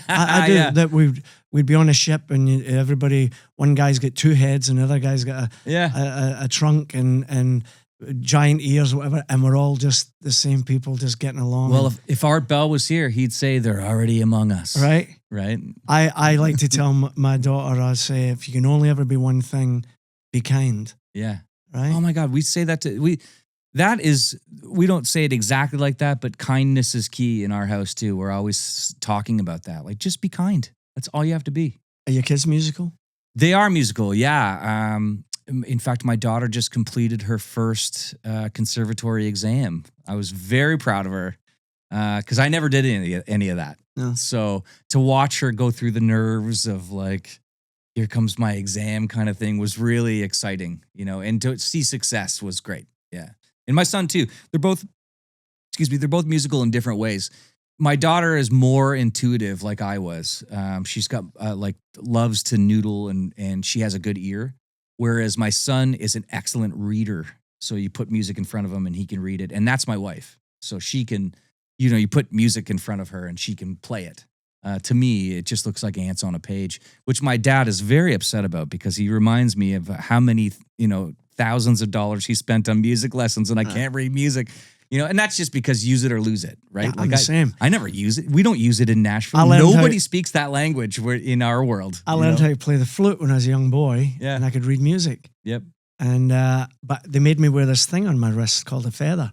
Speaker 2: I do, that we'd be on a ship and everybody, one guy's got two heads and the other guy's got a trunk and giant ears, whatever, and we're all just the same people just getting along.
Speaker 3: Well, if Art Bell was here, he'd say they're already among us.
Speaker 2: Right?
Speaker 3: Right.
Speaker 2: I like to tell my daughter, I say, if you can only ever be one thing, be kind.
Speaker 3: Yeah.
Speaker 2: Right?
Speaker 3: Oh my God, we say that we don't say it exactly like that, but kindness is key in our house too. We're always talking about that. Like, just be kind. That's all you have to be.
Speaker 2: Are your kids musical?
Speaker 3: They are musical, yeah. In fact, my daughter just completed her first conservatory exam. I was very proud of her because I never did any of that.
Speaker 2: No.
Speaker 3: So to watch her go through the nerves of like, here comes my exam kind of thing was really exciting, and to see success was great. Yeah. And my son too. They're both musical in different ways. My daughter is more intuitive like I was. She's got loves to noodle and she has a good ear. Whereas my son is an excellent reader. So you put music in front of him and he can read it. And that's my wife. So she can, you put music in front of her and she can play it. To me, it just looks like ants on a page, which my dad is very upset about because he reminds me of how many, thousands of dollars he spent on music lessons and I can't read music, and that's just because use it or lose it, right?
Speaker 2: Yeah, I'm the same.
Speaker 3: I never use it. We don't use it in Nashville. Nobody speaks that language in our world.
Speaker 2: I learned how to play the flute when I was a young boy and I could read music.
Speaker 3: Yep.
Speaker 2: And, but they made me wear this thing on my wrist called a feather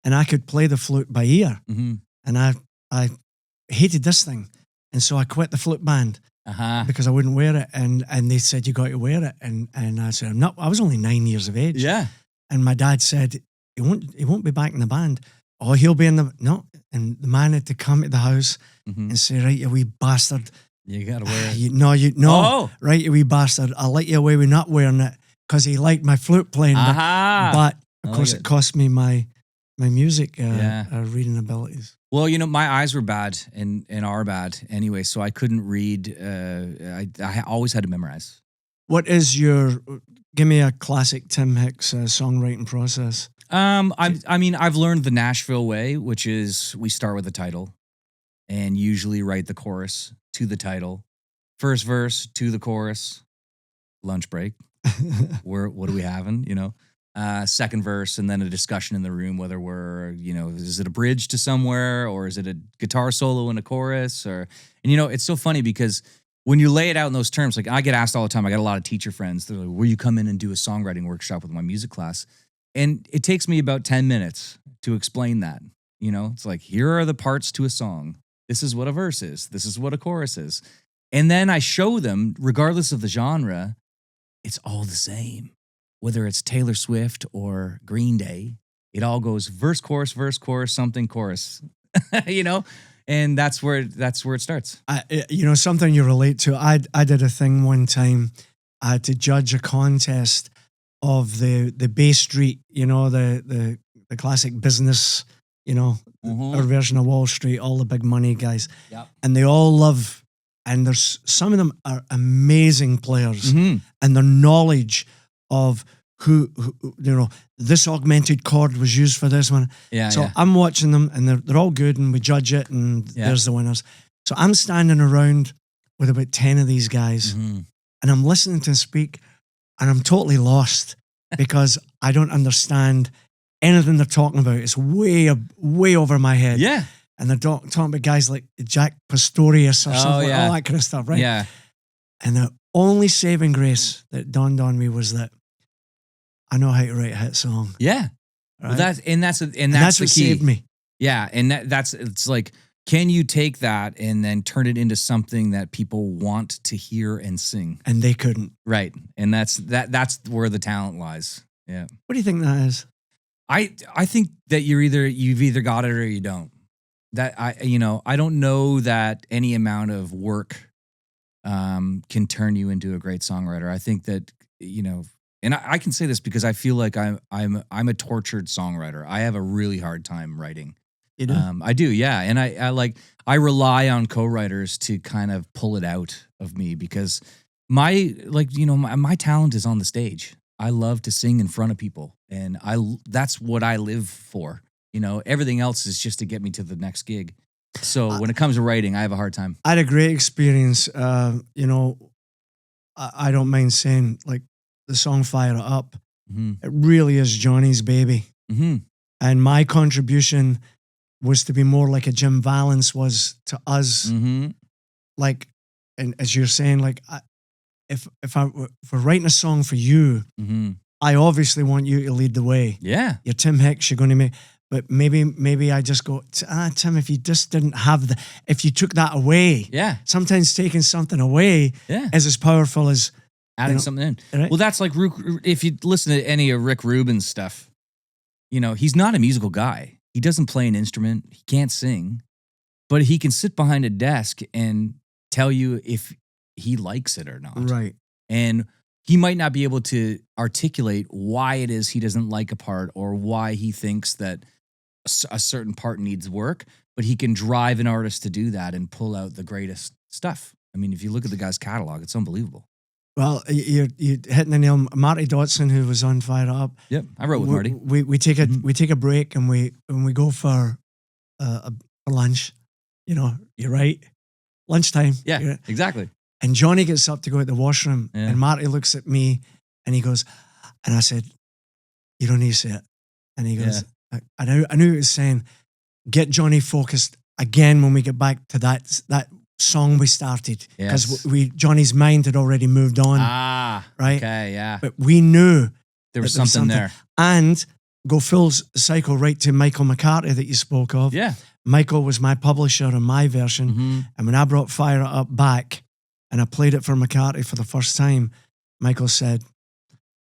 Speaker 2: and I could play the flute by ear.
Speaker 3: Mm-hmm.
Speaker 2: And I hated this thing. And so I quit the flute band because I wouldn't wear it. And they said, you got to wear it. And I said, no, I was only 9 years of age.
Speaker 3: Yeah.
Speaker 2: And my dad said, he won't be back in the band. Oh, he'll be in no. And the man had to come to the house and say, right, you wee bastard.
Speaker 3: You got to wear it.
Speaker 2: Right, you wee bastard. I'll let you away with not wearing it because he liked my flute playing. But of course, it cost me my music reading abilities.
Speaker 3: Well, my eyes were bad and are bad anyway, so I couldn't read. I always had to memorize.
Speaker 2: What is your Give me a classic Tim Hicks songwriting process.
Speaker 3: I mean, I've learned the Nashville way, which is we start with the title and usually write the chorus to the title. First verse to the chorus, lunch break. What are we having? Second verse, and then a discussion in the room whether we're, is it a bridge to somewhere or is it a guitar solo in a chorus and it's so funny because when you lay it out in those terms, like I get asked all the time, I got a lot of teacher friends. They're like, will you come in and do a songwriting workshop with my music class? And it takes me about 10 minutes to explain that. It's like, here are the parts to a song. This is what a verse is. This is what a chorus is. And then I show them, regardless of the genre, it's all the same. Whether it's Taylor Swift or Green Day, it all goes verse, chorus, something, chorus, and that's where it starts.
Speaker 2: Something you relate to. I did a thing one time. I had to judge a contest of the Bay Street, the classic business, our version of Wall Street, all the big money guys.
Speaker 3: Yep. And
Speaker 2: they all love, and there's some of them are amazing players, and their knowledge of who this augmented chord was used for this one. I'm watching them, and they're all good, and we judge it, and there's the winners. So I'm standing around with about 10 of these guys, and I'm listening to them speak, and I'm totally lost because I don't understand anything they're talking about. It's way over my head.
Speaker 3: Yeah.
Speaker 2: And they're talking about guys like Jack Pastorius or something, all that kind of stuff, right?
Speaker 3: Yeah.
Speaker 2: And the only saving grace that dawned on me was that I know how to write a hit song.
Speaker 3: Yeah.
Speaker 2: Right?
Speaker 3: Well, that's the
Speaker 2: what
Speaker 3: key.
Speaker 2: Saved me.
Speaker 3: Yeah. And it's like, can you take that and then turn it into something that people want to hear and sing?
Speaker 2: And they couldn't.
Speaker 3: Right. And that's where the talent lies. Yeah.
Speaker 2: What do you think that is?
Speaker 3: I think that you've either got it or you don't. That I don't know that any amount of work can turn you into a great songwriter. I think that, and I can say this because I feel like I'm a tortured songwriter. I have a really hard time writing.
Speaker 2: You do?
Speaker 3: I do, yeah. And I rely on co-writers to kind of pull it out of me because my talent is on the stage. I love to sing in front of people, and that's what I live for. Everything else is just to get me to the next gig. So when it comes to writing, I have a hard time.
Speaker 2: I had a great experience. I don't mind saying, like, the song Fire It Up, it really is Johnny's baby. And my contribution was to be more like a Jim Valance was to us. Like, and as you're saying, like, if we're writing a song for you, I obviously want you to lead the way.
Speaker 3: Yeah.
Speaker 2: You're Tim Hicks, you're going to make, but maybe I just go, Tim, if you just didn't have if you took that away.
Speaker 3: Yeah.
Speaker 2: Sometimes taking something away is as powerful as
Speaker 3: adding something in.
Speaker 2: Right?
Speaker 3: Well, that's like, if you listen to any of Rick Rubin's stuff, he's not a musical guy. He doesn't play an instrument. He can't sing, but he can sit behind a desk and tell you if he likes it or not.
Speaker 2: Right.
Speaker 3: And he might not be able to articulate why it is he doesn't like a part or why he thinks that a certain part needs work, but he can drive an artist to do that and pull out the greatest stuff. I mean, if you look at the guy's catalog, it's unbelievable.
Speaker 2: Well, you're hitting the nail. Marty Dotson, who was on Fire It Up.
Speaker 3: Yep, I wrote with Marty.
Speaker 2: We take a break and we go for a lunch. You're right. Lunchtime.
Speaker 3: Yeah, exactly.
Speaker 2: And Johnny gets up to go to the washroom, and Marty looks at me, and he goes, and I said, "You don't need to say it." And he goes, I knew he was saying, "Get Johnny focused again when we get back to that song we started, because Johnny's mind had already moved on." Right?
Speaker 3: Okay, yeah.
Speaker 2: But we knew
Speaker 3: there was something there.
Speaker 2: And go full cycle right to Michael McCarthy that you spoke of.
Speaker 3: Yeah.
Speaker 2: Michael was my publisher on my version, and when I brought Fire It Up back, and I played it for McCarthy for the first time, Michael said,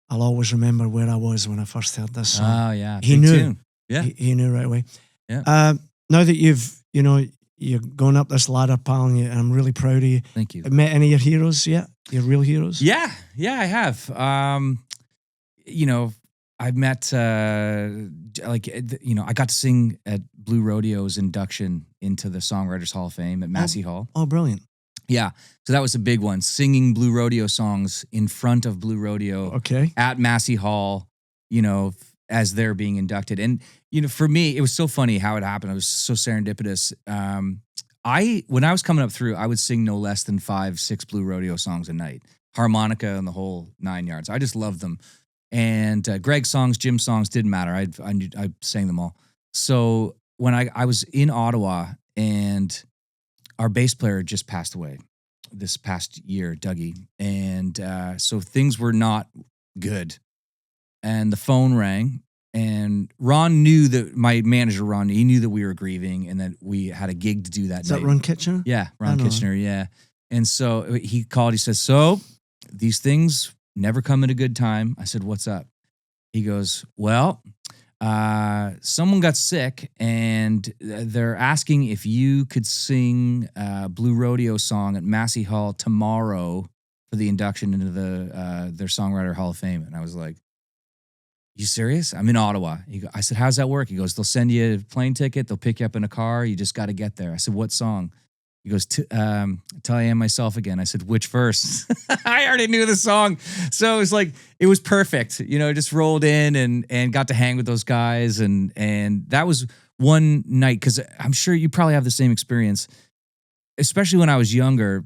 Speaker 2: "I'll always remember where I was when I first heard this song."
Speaker 3: Oh, yeah.
Speaker 2: He knew.
Speaker 3: Tune. Yeah.
Speaker 2: He knew right away.
Speaker 3: Yeah.
Speaker 2: Now that you're going up this ladder, pal, and I'm really proud of you.
Speaker 3: Thank you.
Speaker 2: Have met any of your heroes yet? Your real heroes?
Speaker 3: Yeah, I have. I've met, I got to sing at Blue Rodeo's induction into the Songwriters Hall of Fame at Massey Hall.
Speaker 2: Oh, brilliant.
Speaker 3: Yeah. So that was a big one. Singing Blue Rodeo songs in front of Blue Rodeo
Speaker 2: Okay.
Speaker 3: at Massey Hall, as they're being inducted. And, for me, it was so funny how it happened. It was so serendipitous. When I was coming up through, I would sing no less than 5-6 Blue Rodeo songs a night, harmonica and the whole 9 yards. I just loved them. And Greg's songs, Jim's songs, didn't matter. I sang them all. So when I was in Ottawa, and our bass player just passed away this past year, Dougie. And so things were not good. And the phone rang, and Ron knew that my manager, Ron, he knew that we were grieving and that we had a gig to do that
Speaker 2: Is
Speaker 3: night.
Speaker 2: that Ron Kitchener?
Speaker 3: Yeah, Ron Kitchener, yeah. And so he called, he says, so these things never come at a good time. I said, what's up? He goes, well, someone got sick, and they're asking if you could sing a Blue Rodeo song at Massey Hall tomorrow for the induction into their Songwriter Hall of Fame. And I was like, you serious? I'm in Ottawa. I said, how's that work? He goes, they'll send you a plane ticket. They'll pick you up in a car. You just got to get there. I said, what song? He goes, Till I Am Myself Again. I said, which verse? I already knew the song. So it was like, it was perfect. Just rolled in and got to hang with those guys. And that was one night, because I'm sure you probably have the same experience, especially when I was younger.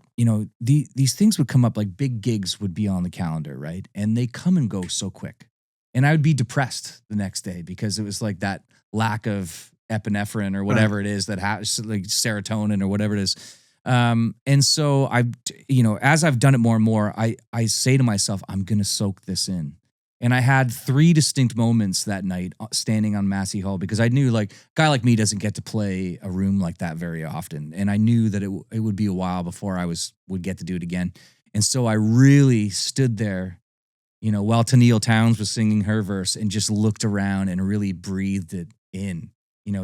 Speaker 3: These things would come up, like big gigs would be on the calendar, right? And they come and go so quick. And I would be depressed the next day because it was like that lack of epinephrine or whatever it is that has, like serotonin or whatever it is. And so as I've done it more and more, I say to myself, I'm going to soak this in. And I had 3 distinct moments that night standing on Massey Hall, because I knew, like, a guy like me doesn't get to play a room like that very often. And I knew that it would be a while before I would get to do it again. And so I really stood there, while Tennille Towns was singing her verse, and just looked around and really breathed it in,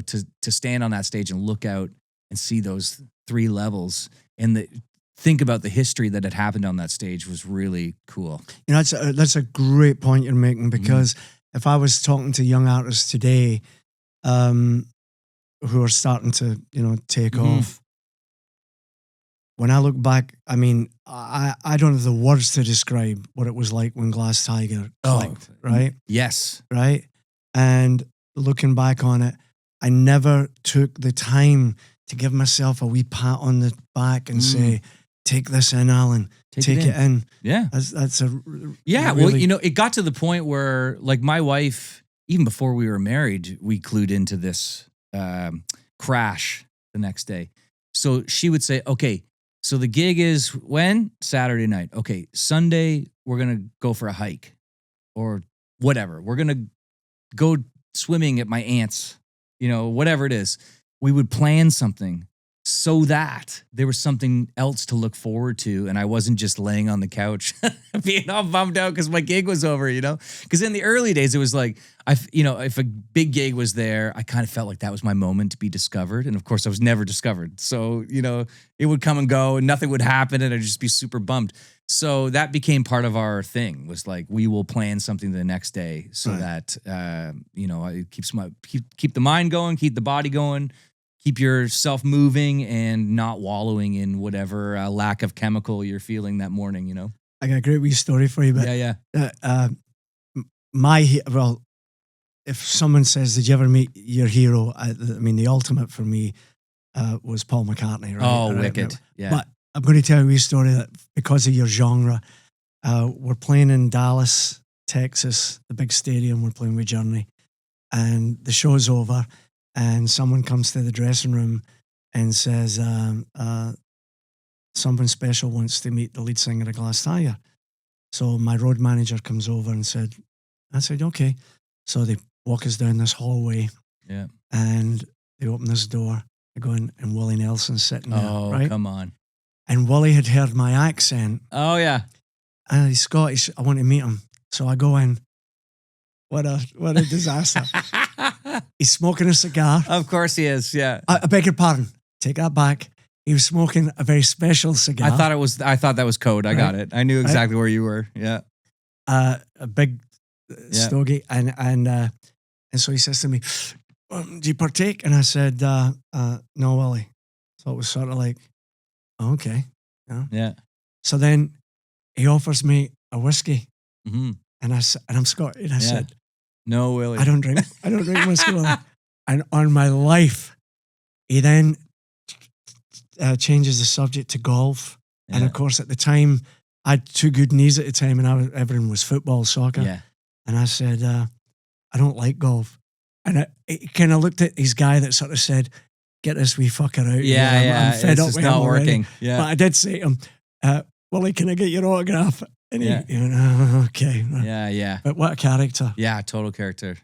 Speaker 3: to stand on that stage and look out and see those 3 levels and think about the history that had happened on that stage was really cool.
Speaker 2: That's a great point you're making, because if I was talking to young artists today, who are starting to, take off, when I look back, I mean, I don't have the words to describe what it was like when Glass Tiger clicked, right?
Speaker 3: Yes.
Speaker 2: Right? And looking back on it, I never took the time to give myself a wee pat on the back and say, take this in, Alan. Take it in.
Speaker 3: Yeah.
Speaker 2: That's a...
Speaker 3: Yeah,
Speaker 2: really...
Speaker 3: well, it got to the point where, like, my wife, even before we were married, we clued into this crash the next day. So she would say, okay, so the gig is when? Saturday night. Okay, Sunday, we're going to go for a hike or whatever. We're going to go swimming at my aunt's, whatever it is. We would plan something so that there was something else to look forward to, and I wasn't just laying on the couch being all bummed out because my gig was over, Because in the early days, it was like, if a big gig was there, I kind of felt like that was my moment to be discovered. And of course, I was never discovered. So, it would come and go and nothing would happen, and I'd just be super bummed. So that became part of our thing, was like, we will plan something the next day so that, it keeps keep the mind going, keep the body going, keep yourself moving and not wallowing in whatever lack of chemical you're feeling that morning,
Speaker 2: I got a great wee story for you. But
Speaker 3: yeah.
Speaker 2: If someone says, did you ever meet your hero? I mean, the ultimate for me was Paul McCartney, right?
Speaker 3: Oh, wicked. Yeah.
Speaker 2: But I'm going to tell you a wee story that, because of your genre, we're playing in Dallas, Texas, the big stadium. We're playing with Journey, and the show's over. And someone comes to the dressing room and says, someone special wants to meet the lead singer of Glass Tiger. So my road manager comes over and I said, okay. So they walk us down this hallway.
Speaker 3: Yeah.
Speaker 2: And they open this door. I go in, and Willie Nelson's sitting there, right?
Speaker 3: Oh, come on.
Speaker 2: And Willie had heard my accent.
Speaker 3: Oh, yeah.
Speaker 2: And he's Scottish. I want to meet him. So I go in. What a disaster. He's smoking a cigar.
Speaker 3: Of course he is, yeah.
Speaker 2: I beg your pardon. Take that back. He was smoking a very special cigar.
Speaker 3: I thought that was code. I got it. I knew exactly where you were. Yeah.
Speaker 2: A big stogie. And so he says to me, do you partake? And I said, no, Willie. So it was sort of like, okay. You know?
Speaker 3: Yeah.
Speaker 2: So then he offers me a whiskey,
Speaker 3: Mm-hmm.
Speaker 2: and I'm Scottish, and I said,
Speaker 3: "No, Willie,
Speaker 2: I don't drink whiskey. And on my life, he then changes the subject to golf. And of course, at the time, I had 2 good knees at the time, and everything was football, soccer.
Speaker 3: Yeah.
Speaker 2: And I said, I don't like golf. And he kind of looked at his guy that sort of said, get this wee fucker out.
Speaker 3: Yeah,
Speaker 2: I'm fed up
Speaker 3: it's
Speaker 2: with
Speaker 3: not
Speaker 2: him already.
Speaker 3: working. Yeah.
Speaker 2: But I did say to him, Willie, can I get your autograph? And he okay.
Speaker 3: Yeah.
Speaker 2: But what a character.
Speaker 3: Yeah, total character.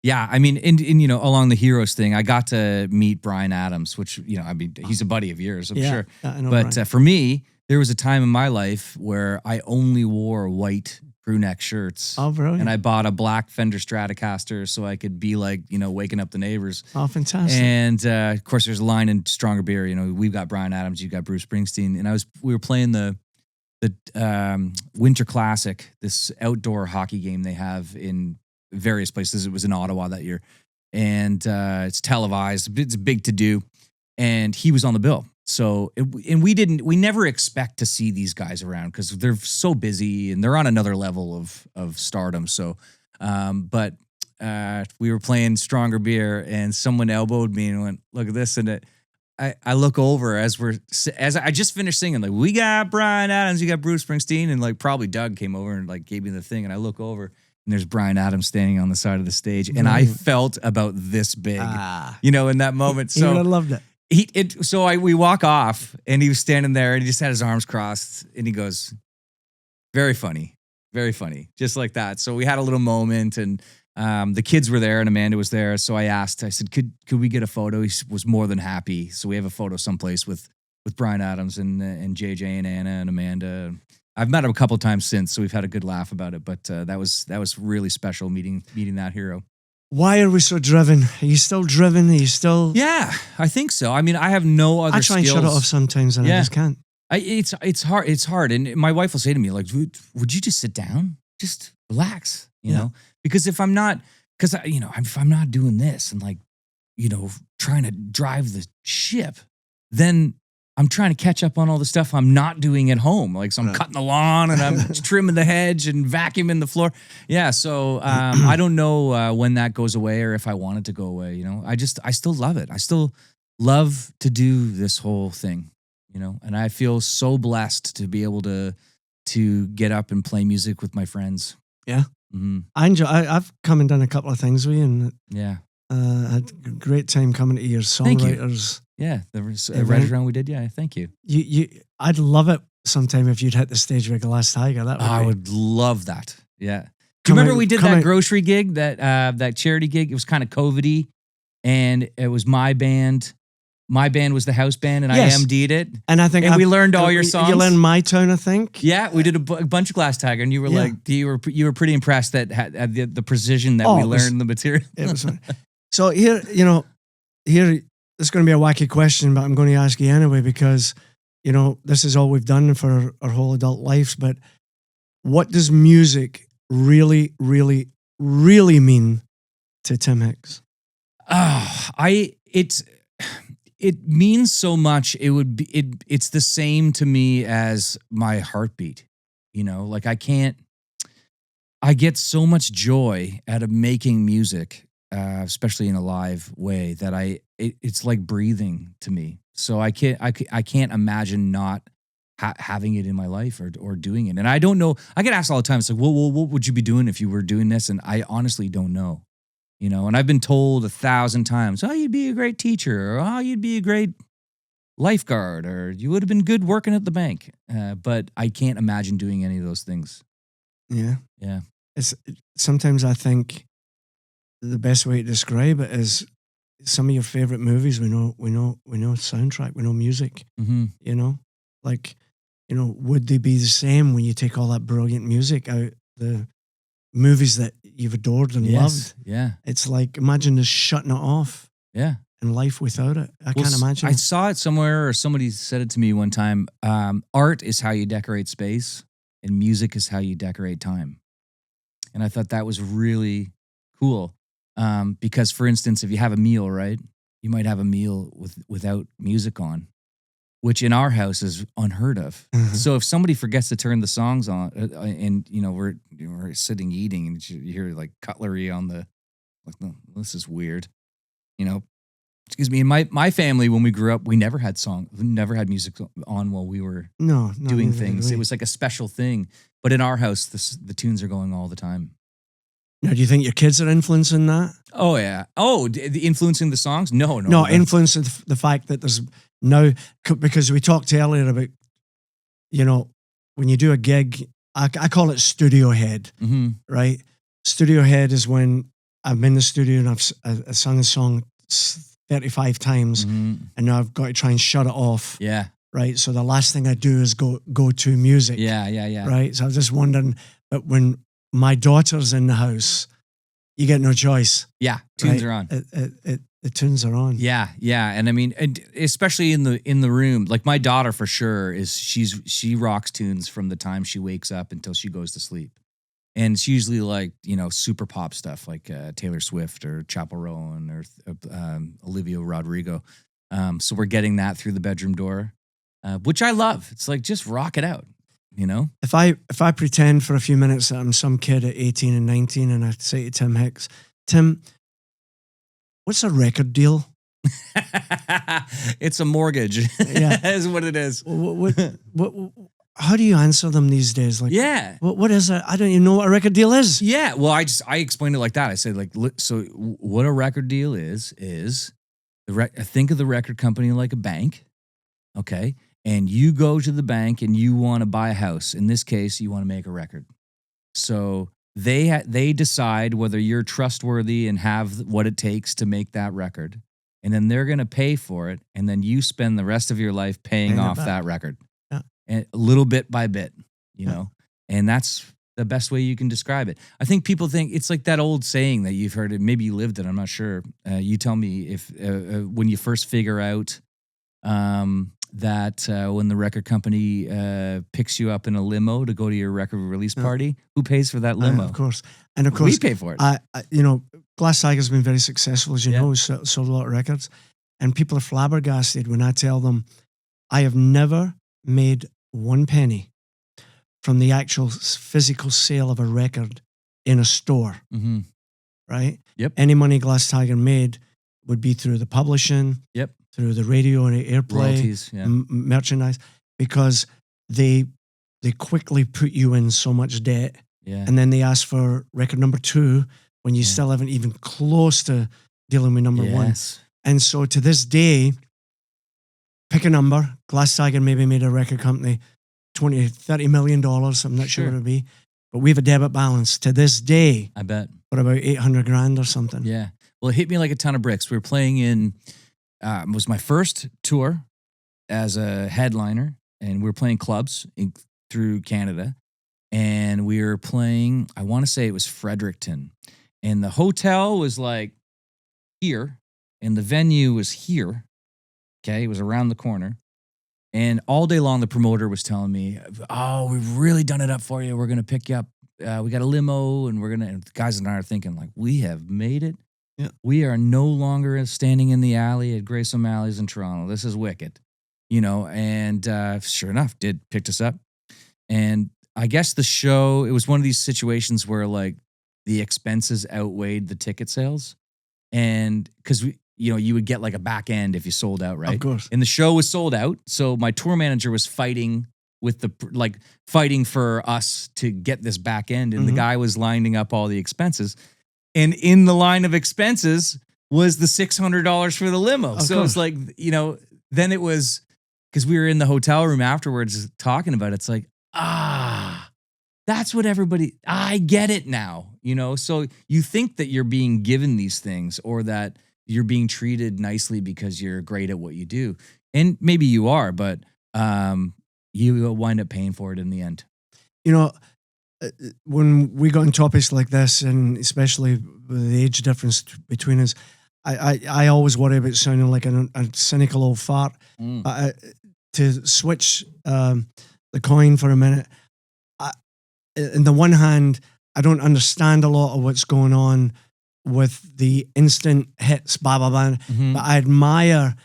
Speaker 3: Yeah, I mean, in along the heroes thing, I got to meet Bryan Adams, which, I mean, he's a buddy of yours, I'm sure.
Speaker 2: Yeah, I know
Speaker 3: But for me, there was a time in my life where I only wore white crew neck shirts.
Speaker 2: Oh, brilliant.
Speaker 3: And I bought a black Fender Stratocaster so I could be like, waking up the neighbors.
Speaker 2: Oh, fantastic.
Speaker 3: And of course, there's a line in Stronger Beer, we've got Bryan Adams, you got Bruce Springsteen. And we were playing the Winter Classic, this outdoor hockey game they have in various places. It was in Ottawa that year. And it's televised. It's big to do. And he was on the bill. So, we never expect to see these guys around because they're so busy and they're on another level of stardom. So, but we were playing Stronger Beer and someone elbowed me and went, look at this. And I look over as I just finished singing, like, we got Bryan Adams, you got Bruce Springsteen. And like probably Doug came over and like gave me the thing. And I look over and there's Bryan Adams standing on the side of the stage. And I felt about this big, in that moment. So
Speaker 2: I loved it.
Speaker 3: We walk off and he was standing there and he just had his arms crossed and he goes, very funny, just like that. So we had a little moment and the kids were there and Amanda was there. So I said, could we get a photo? He was more than happy. So we have a photo someplace with Bryan Adams and JJ and Anna and Amanda. I've met him a couple of times since, so we've had a good laugh about it. But that was really special meeting that hero. Why
Speaker 2: are we so driven? Are you still driven? Are you still?
Speaker 3: Yeah, I think so. I mean, I have no other skills.
Speaker 2: I try and shut it off sometimes and I just can't.
Speaker 3: It's hard. It's hard. And my wife will say to me, like, would you just sit down? Just relax, you know? Because if I'm not doing this and like, trying to drive the ship, then I'm trying to catch up on all the stuff I'm not doing at home. Like, so I'm cutting the lawn and I'm trimming the hedge and vacuuming the floor. Yeah. So I don't know when that goes away or if I want it to go away. I still love it. I still love to do this whole thing, and I feel so blessed to be able to get up and play music with my friends.
Speaker 2: Yeah. Mm-hmm. I've come and done a couple of things with you and had a great time coming to your Songwriters.
Speaker 3: Yeah, the right round we did. Yeah, thank you.
Speaker 2: I'd love it sometime if you'd hit the stage with Glass Tiger.
Speaker 3: I would love that. Yeah. Do you remember we did that grocery gig, that charity gig? It was kind of COVID-y, and it was my band. My band was the house band, and I MD'd it.
Speaker 2: And I think
Speaker 3: we learned all your songs.
Speaker 2: You learned My Town, I think.
Speaker 3: Yeah, we did a bunch of Glass Tiger, and you were like, you were pretty impressed that had the precision that we learned the material.
Speaker 2: It was fun. So here, it's going to be a wacky question, but I'm going to ask you anyway because, this is all we've done for our whole adult lives. But what does music really, really, really mean to Tim Hicks?
Speaker 3: It means so much. It's the same to me as my heartbeat. Like I get so much joy out of making music. Especially in a live way, that it's like breathing to me. So I can't imagine not having it in my life or doing it. And I don't know. I get asked all the time. It's like, well, what would you be doing if you were doing this? And I honestly don't know. And I've been told 1,000 times, oh, you'd be a great teacher, or oh, you'd be a great lifeguard, or you would have been good working at the bank. But I can't imagine doing any of those things.
Speaker 2: Yeah.
Speaker 3: Yeah.
Speaker 2: Sometimes I think the best way to describe it is some of your favorite movies. We know soundtrack, we know music.
Speaker 3: Mm-hmm.
Speaker 2: Would they be the same when you take all that brilliant music out the movies that you've adored and loved?
Speaker 3: Yeah,
Speaker 2: it's like, imagine just shutting it off.
Speaker 3: Yeah,
Speaker 2: and life without it. I can't imagine.
Speaker 3: I saw it somewhere, or somebody said it to me one time. Art is how you decorate space, and music is how you decorate time. And I thought that was really cool. Because, for instance, if you have a meal, right, you might have a meal without music on. which in our house is unheard of. So if somebody forgets to turn the songs on, and we're sitting eating, and you hear like cutlery on the, like, no, this is weird. Excuse me. In my family, when we grew up, we never had music on while we were doing things. It was like a special thing. But in our house, the tunes are going all the time.
Speaker 2: Now, do you think your kids are influencing that?
Speaker 3: Oh, yeah. Oh, influencing the songs? No.
Speaker 2: No, influencing the fact that there's now, because we talked earlier about, when you do a gig, I call it studio head, right? Studio head is when I'm in the studio and I've sung a song 35 times and now I've got to try and shut it off.
Speaker 3: Yeah.
Speaker 2: Right? So the last thing I do is go to music.
Speaker 3: Yeah.
Speaker 2: Right? So I was just wondering, but when my daughter's in the house, you get no choice.
Speaker 3: Yeah, tunes are on.
Speaker 2: The tunes are on.
Speaker 3: Yeah, and I mean, and especially in the room, like my daughter for sure she rocks tunes from the time she wakes up until she goes to sleep, and it's usually like super pop stuff like Taylor Swift or Chappell Roan or Olivia Rodrigo. So we're getting that through the bedroom door, which I love. It's like just rock it out.
Speaker 2: If I pretend for a few minutes that I'm some kid at 18 and 19 and I say to Tim Hicks, Tim, what's a record deal?
Speaker 3: It's a mortgage. Yeah, is what it is.
Speaker 2: What, how do you answer them these days? Like,
Speaker 3: yeah.
Speaker 2: What is it? I don't even know what a record deal is.
Speaker 3: Yeah. Well, I explained it like that. I said, like, so what a record deal is think of the record company like a bank. Okay. And you go to the bank and you want to buy a house. In this case, you want to make a record. So they decide whether you're trustworthy and have what it takes to make that record. And then they're going to pay for it. And then you spend the rest of your life paying off that record. Yeah. And little bit by bit, and that's the best way you can describe it. I think people think it's like that old saying that you've heard it. Maybe you lived it. I'm not sure. You tell me if when you first figure out that when the record company picks you up in a limo to go to your record release party, who pays for that limo?
Speaker 2: Of course. And of course,
Speaker 3: we pay for it.
Speaker 2: Glass Tiger's been very successful, as you know, sold a lot of records. And people are flabbergasted when I tell them I have never made one penny from the actual physical sale of a record in a store. Mm-hmm. Right?
Speaker 3: Yep.
Speaker 2: Any money Glass Tiger made would be through the publishing.
Speaker 3: Yep. Through
Speaker 2: the radio and airplay,
Speaker 3: royalties,
Speaker 2: merchandise, because they quickly put you in so much debt, and then they ask for record number 2 when you still haven't even close to dealing with number 1. And so to this day, pick a number. Glass Tiger maybe made a record company $20-30 million. I'm not sure what it would be, but we have a debit balance to this day.
Speaker 3: I bet
Speaker 2: for about $800,000 or something.
Speaker 3: Yeah, well, it hit me like a ton of bricks. We were playing in. It was my first tour as a headliner, and we were playing clubs through Canada, and we were playing, I want to say it was Fredericton, and the hotel was like here, and the venue was here, okay? It was around the corner, and all day long the promoter was telling me, oh, we've really done it up for you. We're going to pick you up. We got a limo, and and the guys and I are thinking, like, we have made it. Yeah. We are no longer standing in the alley at Grace O'Malley's in Toronto. This is wicked, and sure enough, picked us up. And I guess the show, it was one of these situations where like the expenses outweighed the ticket sales. And because you would get like a back end if you sold out, right?
Speaker 2: Of course.
Speaker 3: And the show was sold out. So my tour manager was fighting for us to get this back end. And the guy was lining up all the expenses. And in the line of expenses was the $600 for the limo. So it's like, then it was, because we were in the hotel room afterwards talking about it. It's like, that's what I get it now, So you think that you're being given these things or that you're being treated nicely because you're great at what you do. And maybe you are, but you will wind up paying for it in the end.
Speaker 2: When we got on topics like this, and especially with the age difference between us, I always worry about sounding like a cynical old fart. To switch the coin for a minute, on the one hand, I don't understand a lot of what's going on with the instant hits, blah, blah, blah. Mm-hmm. But I admire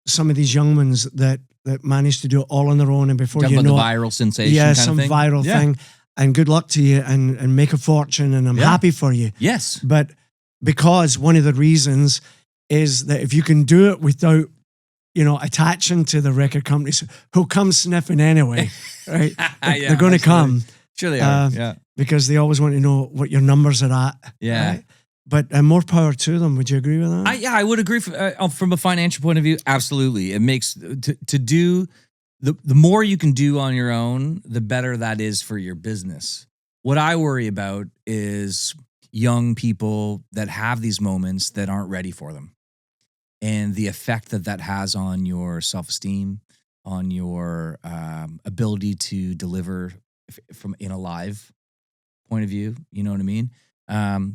Speaker 2: some of these young ones that that managed to do it all on their own, and before
Speaker 3: Talk
Speaker 2: you
Speaker 3: about
Speaker 2: know
Speaker 3: the
Speaker 2: it,
Speaker 3: viral sensation
Speaker 2: yeah,
Speaker 3: kind
Speaker 2: some
Speaker 3: of thing.
Speaker 2: viral
Speaker 3: Yeah.
Speaker 2: thing. And good luck to you, and make a fortune. And I'm happy for you.
Speaker 3: Yes.
Speaker 2: But because one of the reasons is that if you can do it without, attaching to the record companies who'll come sniffing anyway, right? They're going to come.
Speaker 3: Sure they are. Yeah.
Speaker 2: Because they always want to know what your numbers are at.
Speaker 3: Yeah.
Speaker 2: Right? But more power to them. Would you agree with that?
Speaker 3: I would agree from a financial point of view. Absolutely. It makes to do the more you can do on your own, the better that is for your business. What I worry about is young people that have these moments that aren't ready for them, and the effect that has on your self-esteem, on your ability to deliver from in a live point of view. You know what I mean?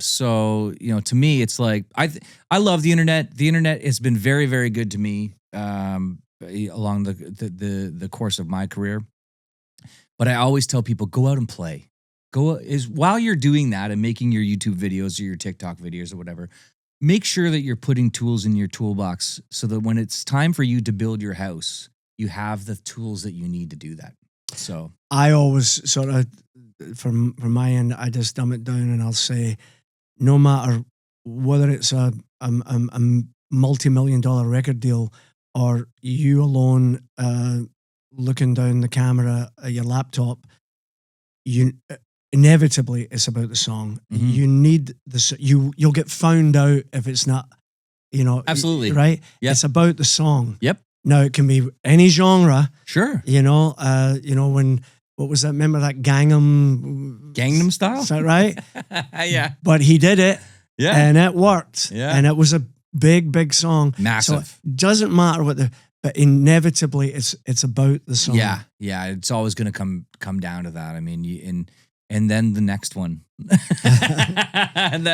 Speaker 3: So, to me, it's like, I love the internet. The internet has been very, very good to me along the course of my career. But I always tell people, go out and play. While you're doing that and making your YouTube videos or your TikTok videos or whatever, make sure that you're putting tools in your toolbox so that when it's time for you to build your house, you have the tools that you need to do that. So
Speaker 2: I always sort of, from my end, I just dumb it down and I'll say, no matter whether it's a multi-million-dollar record deal or you alone looking down the camera at your laptop, inevitably it's about the song.
Speaker 3: Mm-hmm.
Speaker 2: You need you'll get found out if it's not,
Speaker 3: absolutely
Speaker 2: right.
Speaker 3: Yep.
Speaker 2: It's about the song.
Speaker 3: Yep.
Speaker 2: Now it can be any genre.
Speaker 3: Sure.
Speaker 2: When. What was that? Remember that
Speaker 3: Gangnam Style?
Speaker 2: Is that right?
Speaker 3: Yeah.
Speaker 2: But he did it.
Speaker 3: Yeah.
Speaker 2: And it worked.
Speaker 3: Yeah.
Speaker 2: And it was a big, big song.
Speaker 3: Massive.
Speaker 2: So it doesn't matter but inevitably it's about the song.
Speaker 3: Yeah. Yeah. It's always going to come down to that. I mean, and then the next one, and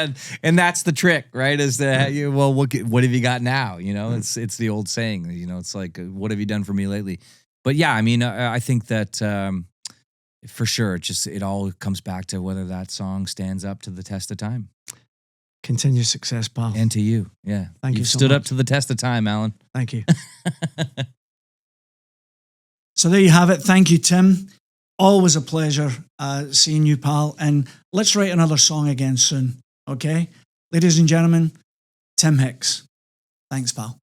Speaker 3: that's the trick, right? Is that what have you got now? It's the old saying. It's like, what have you done for me lately? But yeah, I mean, I think that for sure, it all comes back to whether that song stands up to the test of time.
Speaker 2: Continued success, pal.
Speaker 3: And to you, yeah.
Speaker 2: Thank you.
Speaker 3: You've
Speaker 2: So
Speaker 3: stood
Speaker 2: much.
Speaker 3: up to the test of time, Alan.
Speaker 2: Thank you. So there you have it. Thank you, Tim. Always a pleasure seeing you, pal. And let's write another song again soon, okay? Ladies and gentlemen, Tim Hicks. Thanks, pal.